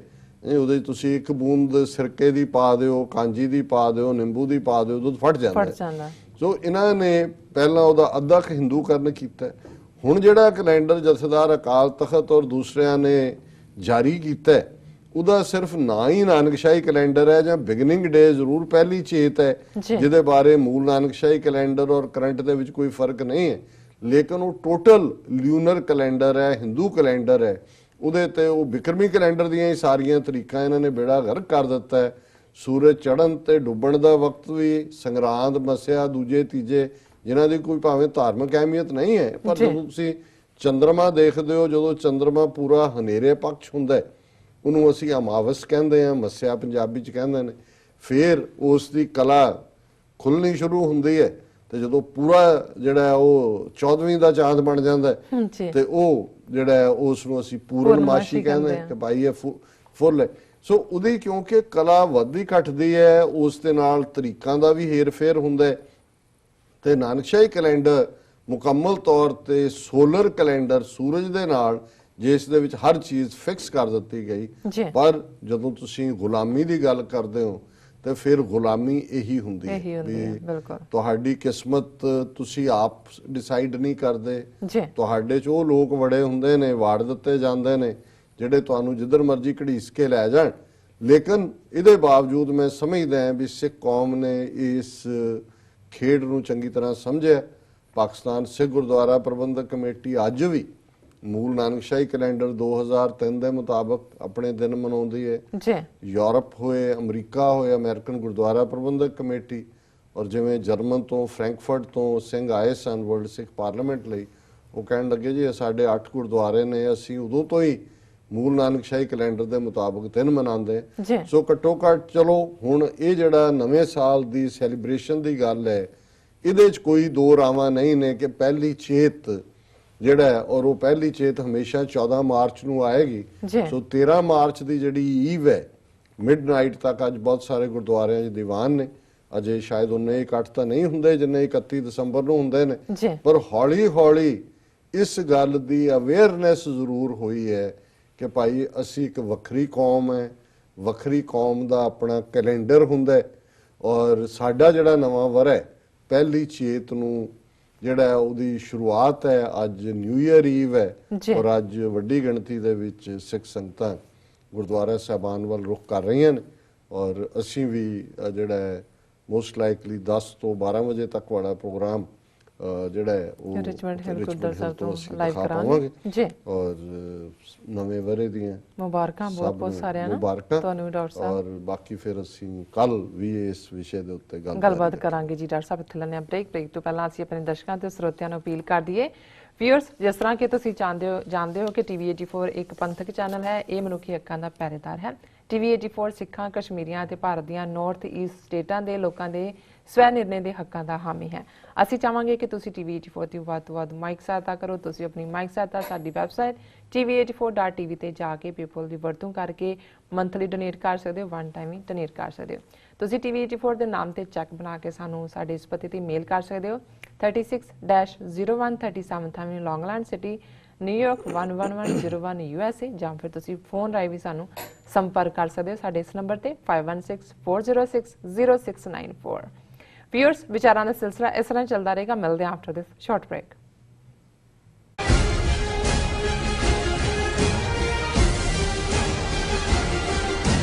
ਉਹਦੇ ਤੁਸੀਂ ਇੱਕ ਬੂੰਦ ਸਿਰਕੇ ਦੀ ਪਾ ਦਿਓ, ਕਾਂਜੀ ਦੀ ਪਾ ਦਿਓ, ਨਿੰਬੂ ਦੀ ਪਾ ਦਿਓ, ਦੁੱਧ ਫਟ ਜਾਂਦਾ। ਸੋ ਇਹਨਾਂ ਨੇ ਪਹਿਲਾਂ ਉਹਦਾ ਅੱਧਾ ਹਿੰਦੂਕਰਨ ਕੀਤਾ। ਹੁਣ ਜਿਹੜਾ ਕੈਲੰਡਰ ਜਥੇਦਾਰ ਅਕਾਲ ਤਖਤ ਔਰ ਦੂਸਰਿਆਂ ਨੇ ਜਾਰੀ ਕੀਤਾ ਉਹਦਾ ਸਿਰਫ ਨਾਂ ਹੀ ਨਾਨਕਸ਼ਾਹੀ ਕੈਲੰਡਰ ਹੈ ਜਾਂ ਬਿਗਨਿੰਗ ਡੇ ਜ਼ਰੂਰ ਪਹਿਲੀ ਚੇਤ ਹੈ, ਜੀ। ਜਿਹਦੇ ਬਾਰੇ ਮੂਲ ਨਾਨਕਸ਼ਾਹੀ ਕੈਲੰਡਰ ਔਰ ਕਰੰਟ ਦੇ ਵਿੱਚ ਕੋਈ ਫਰਕ ਨਹੀਂ ਹੈ, ਲੇਕਿਨ ਉਹ ਟੋਟਲ ਲਿਊਨਰ ਕੈਲੰਡਰ ਹੈ, ਹਿੰਦੂ ਕੈਲੰਡਰ ਹੈ। ਉਹਦੇ ਤੇ ਉਹ ਬਿਕਰਮੀ ਕੈਲੰਡਰ ਦੀਆਂ ਹੀ ਸਾਰੀਆਂ ਤਰੀਕਾਂ ਇਹਨਾਂ ਨੇ ਬੇੜਾ ਗਰਕ ਕਰ ਦਿੱਤਾ ਹੈ। ਸੂਰਜ ਚੜ੍ਹਨ ਤੇ ਡੁੱਬਣ ਦਾ ਵਕਤ ਵੀ, ਸੰਗਰਾਂਦ, ਮੱਸਿਆ, ਦੂਜੇ ਤੀਜੇ, ਜਿਨ੍ਹਾਂ ਦੀ ਕੋਈ ਭਾਵੇਂ ਧਾਰਮਿਕ ਅਹਿਮੀਅਤ ਨਹੀਂ ਹੈ, ਪਰ ਜਦੋਂ ਤੁਸੀਂ ਚੰਦਰਮਾ ਦੇਖਦੇ ਹੋ, ਜਦੋਂ ਚੰਦਰਮਾ ਪੂਰਾ ਹਨੇਰੇ ਪੱਖ ਹੁੰਦਾ ਹੈ, ਉਹਨੂੰ ਅਸੀਂ ਅਮਾਵਸ ਕਹਿੰਦੇ ਹਾਂ, ਮੱਸਿਆ ਪੰਜਾਬੀ ਚ ਕਹਿੰਦੇ ਨੇ। ਫਿਰ ਉਸ ਦੀ ਕਲਾ ਖੁੱਲਣੀ ਸ਼ੁਰੂ ਹੁੰਦੀ ਹੈ ਤੇ ਜਦੋਂ ਪੂਰਾ ਜਿਹੜਾ ਉਹ 14ਵੀਂ ਦਾ ਚਾਂਦ ਬਣ ਜਾਂਦਾ ਹੈ ਤੇ ਉਹ ਜਿਹੜਾ ਉਸ ਨੂੰ ਅਸੀਂ ਪੂਰਨਮਾਸ਼ੀ ਕਹਿੰਦੇ ਕਿ ਭਾਈ ਇਹ ਫੁੱਲ ਹੈ। ਸੋ ਉਹਦੀ ਕਿਉਂਕਿ ਕਲਾ ਵੱਧਦੀ ਘਟਦੀ ਹੈ, ਉਸ ਦੇ ਨਾਲ ਤਰੀਕਾਂ ਦਾ ਵੀ ਹੇਰ ਫੇਰ ਹੁੰਦਾ ਹੈ। ਤੇ ਨਾਨਕਸ਼ਾਹੀ ਕੈਲੰਡਰ ਮੁਕੰਮਲ ਤੌਰ ਤੇ ਸੋਲਰ ਕੈਲੰਡਰ, ਸੂਰਜ ਦੇ ਨਾਲ, ਜਿਸ ਦੇ ਵਿੱਚ ਹਰ ਚੀਜ਼ ਫਿਕਸ ਕਰ ਦਿੱਤੀ ਗਈ। ਪਰ ਜਦੋਂ ਤੁਸੀਂ ਗੁਲਾਮੀ ਦੀ ਗੱਲ ਕਰਦੇ ਹੋ ਤੇ ਫਿਰ ਗੁਲਾਮੀ ਇਹੀ ਹੁੰਦੀ ਹੈ ਵੀ ਤੁਹਾਡੀ ਕਿਸਮਤ ਤੁਸੀਂ ਆਪ ਡਿਸਾਈਡ ਨਹੀਂ ਕਰਦੇ। ਤੁਹਾਡੇ ਚ ਉਹ ਲੋਕ ਬੜੇ ਹੁੰਦੇ ਨੇ, ਵਾੜ ਦਿੱਤੇ ਜਾਂਦੇ ਨੇ, ਜਿਹੜੇ ਤੁਹਾਨੂੰ ਜਿੱਧਰ ਮਰਜ਼ੀ ਘੜੀਸ ਕੇ ਲੈ ਜਾਣ। ਲੇਕਿਨ ਇਹਦੇ ਬਾਵਜੂਦ ਮੈਂ ਸਮਝਦਾ ਹਾਂ ਵੀ ਸਿੱਖ ਕੌਮ ਨੇ ਇਸ ਖੇਡ ਨੂੰ ਚੰਗੀ ਤਰ੍ਹਾਂ ਸਮਝਿਆ। ਪਾਕਿਸਤਾਨ ਸਿੱਖ ਗੁਰਦੁਆਰਾ ਪ੍ਰਬੰਧਕ ਕਮੇਟੀ ਅੱਜ ਵੀ ਮੂਲ ਨਾਨਕਸ਼ਾਹੀ ਕੈਲੰਡਰ 2003 ਦੇ ਮੁਤਾਬਕ ਆਪਣੇ ਦਿਨ ਮਨਾਉਂਦੀ ਹੈ। ਯੂਰਪ ਹੋਏ, ਅਮਰੀਕਾ ਹੋਏ, ਅਮਰੀਕਨ ਗੁਰਦੁਆਰਾ ਪ੍ਰਬੰਧਕ ਕਮੇਟੀ, ਔਰ ਜਿਵੇਂ ਜਰਮਨ ਤੋਂ, ਫਰੈਂਕਫਰਟ ਤੋਂ ਸਿੰਘ ਆਏ ਸਨ ਵਰਲਡ ਸਿੱਖ ਪਾਰਲੀਮੈਂਟ ਲਈ, ਉਹ ਕਹਿਣ ਲੱਗੇ ਜੀ ਸਾਡੇ 8 ਗੁਰਦੁਆਰੇ ਨੇ, ਅਸੀਂ ਉਦੋਂ ਤੋਂ ਹੀ ਮੂਲ ਨਾਨਕਸ਼ਾਹੀ ਕੈਲੰਡਰ ਦੇ ਮੁਤਾਬਕ ਦਿਨ ਮਨਾਉਂਦੇ। ਸੋ ਘੱਟੋ ਘੱਟ ਚਲੋ ਹੁਣ ਇਹ ਜਿਹੜਾ ਨਵੇਂ ਸਾਲ ਦੀ ਸੈਲੀਬ੍ਰੇਸ਼ਨ ਦੀ ਗੱਲ ਹੈ, ਇਹਦੇ 'ਚ ਕੋਈ ਦੋ ਰਾਵਾਂ ਨਹੀਂ ਨੇ ਕਿ ਪਹਿਲੀ ਚੇਤ ਜਿਹੜਾ ਹੈ, ਔਰ ਉਹ ਪਹਿਲੀ ਚੇਤ ਹਮੇਸ਼ਾ 14 ਮਾਰਚ ਨੂੰ ਆਏਗੀ। ਸੋ 13 ਮਾਰਚ ਦੀ ਜਿਹੜੀ ਈਵ ਹੈ, ਮਿਡਨਾਈਟ ਤੱਕ ਅੱਜ ਬਹੁਤ ਸਾਰੇ ਗੁਰਦੁਆਰਿਆਂ 'ਚ ਦੀਵਾਨ ਨੇ। ਅਜੇ ਸ਼ਾਇਦ ਉਹਨੇ ਇਕੱਠ ਤਾਂ ਨਹੀਂ ਹੁੰਦੇ ਜਿੰਨੇ 31 ਦਸੰਬਰ ਨੂੰ ਹੁੰਦੇ ਨੇ, ਪਰ ਹੌਲੀ ਹੌਲੀ ਇਸ ਗੱਲ ਦੀ ਅਵੇਅਰਨੈਸ ਜ਼ਰੂਰ ਹੋਈ ਹੈ ਕਿ ਭਾਈ ਅਸੀਂ ਇੱਕ ਵੱਖਰੀ ਕੌਮ ਹੈ, ਵੱਖਰੀ ਕੌਮ ਦਾ ਆਪਣਾ ਕੈਲੰਡਰ ਹੁੰਦਾ ਹੈ, ਔਰ ਸਾਡਾ ਜਿਹੜਾ ਨਵਾਂ ਵਰ੍ਹਾ ਹੈ ਪਹਿਲੀ ਚੇਤ ਨੂੰ ਜਿਹੜਾ ਉਹਦੀ ਸ਼ੁਰੂਆਤ ਹੈ। ਅੱਜ ਨਿਊ ਈਅਰ ਈਵ ਹੈ ਔਰ ਅੱਜ ਵੱਡੀ ਗਿਣਤੀ ਦੇ ਵਿੱਚ ਸਿੱਖ ਸੰਗਤਾਂ ਗੁਰਦੁਆਰਾ ਸਾਹਿਬਾਨ ਵੱਲ ਰੁਖ ਕਰ ਰਹੀਆਂ ਨੇ, ਔਰ ਅਸੀਂ ਵੀ ਜਿਹੜਾ ਹੈ ਮੋਸਟ ਲਾਈਕਲੀ 10 ਤੋਂ 12 ਵਜੇ ਤੱਕ ਵਾਲਾ ਪ੍ਰੋਗਰਾਮ ਜਿਹੜਾ ਹੈ ਉਹ ਰਿਚਮੰਡ ਹਿੱਲ ਗੁਰਦੁਆਰਾ ਸਾਹਿਬ ਤੋਂ ਲਾਈਵ ਕਰਾਂਗੇ ਜੀ। ਔਰ ਨਵੇਂ ਵਰੇ ਦੀਆਂ ਮੁਬਾਰਕਾਂ ਬਹੁਤ ਬਹੁਤ ਸਾਰਿਆਂ ਨੂੰ, ਤੁਹਾਨੂੰ ਡਾਕਟਰ ਸਾਹਿਬ, ਔਰ ਬਾਕੀ ਫਿਰ ਅਸੀਂ ਕੱਲ ਵੀ ਇਸ ਵਿਸ਼ੇ ਦੇ ਉੱਤੇ ਗੱਲਬਾਤ ਕਰਾਂਗੇ ਜੀ। ਡਾਕਟਰ ਸਾਹਿਬ ਇੱਥੇ ਲੈਣੇ ਆ ਬ੍ਰੇਕ ਤੋਂ ਪਹਿਲਾਂ ਅਸੀਂ ਆਪਣੇ ਦਰਸ਼ਕਾਂ ਤੇ ਸਰੋਤਿਆਂ ਨੂੰ ਅਪੀਲ ਕਰ ਦਈਏ। ਵਿਊਅਰਸ, ਜਿਸ ਤਰ੍ਹਾਂ ਕਿ ਤੁਸੀਂ ਜਾਣਦੇ ਹੋ ਕਿ TV 84 ਇੱਕ ਪੰਥਕ ਚੈਨਲ ਹੈ, ਇਹ ਮਨੁੱਖੀ ਹੱਕਾਂ ਦਾ ਪਹਿਰੇਦਾਰ ਹੈ। TV 84 ਸਿੱਖਾਂ, ਕਸ਼ਮੀਰੀਆਂ ਅਤੇ ਭਾਰਤ ਦੀਆਂ ਨਾਰਥ ਈਸਟ ਸਟੇਟਾਂ ਦੇ ਲੋਕਾਂ ਦੇ ਸਵੈ ਨਿਰਣੇ ਦੇ ਹੱਕਾਂ ਦਾ ਹਾਮੀ ਹੈ। ਅਸੀਂ ਚਾਹਾਂਗੇ ਕਿ ਤੁਸੀਂ TV 84 ਦੀ ਵੱਧ ਤੋਂ ਵੱਧ ਮਾਈਕ ਸਹਾਇਤਾ ਕਰੋ। ਤੁਸੀਂ ਆਪਣੀ ਮਾਈਕ ਸਹਾਇਤਾ ਸਾਡੀ ਵੈਬਸਾਈਟ tv84.tv ਤੇ ਜਾ ਕੇ ਪੇਪਲ ਦੀ ਵਰਤੋਂ ਕਰਕੇ ਮੰਥਲੀ ਡੋਨੇਟ ਕਰ ਸਕਦੇ ਹੋ, ਵਨ ਟਾਈਮ ਹੀ ਡੋਨੇਟ ਕਰ ਸਕਦੇ ਹੋ। ਤੁਸੀਂ TV 84 ਦੇ ਨਾਮ ਤੇ ਚੈੱਕ ਬਣਾ ਕੇ ਸਾਨੂੰ ਸਾਡੇ ਇਸ ਪਤੇ ਤੇ ਮੇਲ ਕਰ ਸਕਦੇ ਹੋ, 36-0137 ਐਵਨਿਊ, ਲੌਂਗਲੈਂਡ ਸਿਟੀ, ਨਿਊਯਾਰਕ 11101 USA, ਜਾਂ ਫਿਰ ਤੁਸੀਂ ਫੋਨ ਰਾਹੀਂ ਵੀ ਸਾਨੂੰ ਸੰਪਰਕ ਕਰ ਸਕਦੇ ਹੋ ਸਾਡੇ ਇਸ ਨੰਬਰ ਤੇ 5164060694। ਵਿਊਅਰਸ, ਵਿਚਾਰਾਂ ਦਾ ਸਿਲਸਿਲਾ ਇਸ ਤਰ੍ਹਾਂ ਚੱਲਦਾ ਰਹੇਗਾ। ਮਿਲਦੇ ਹਾਂ ਆਫਟਰ ਦਿਸ ਸ਼ਾਰਟ ਬ੍ਰੇਕ।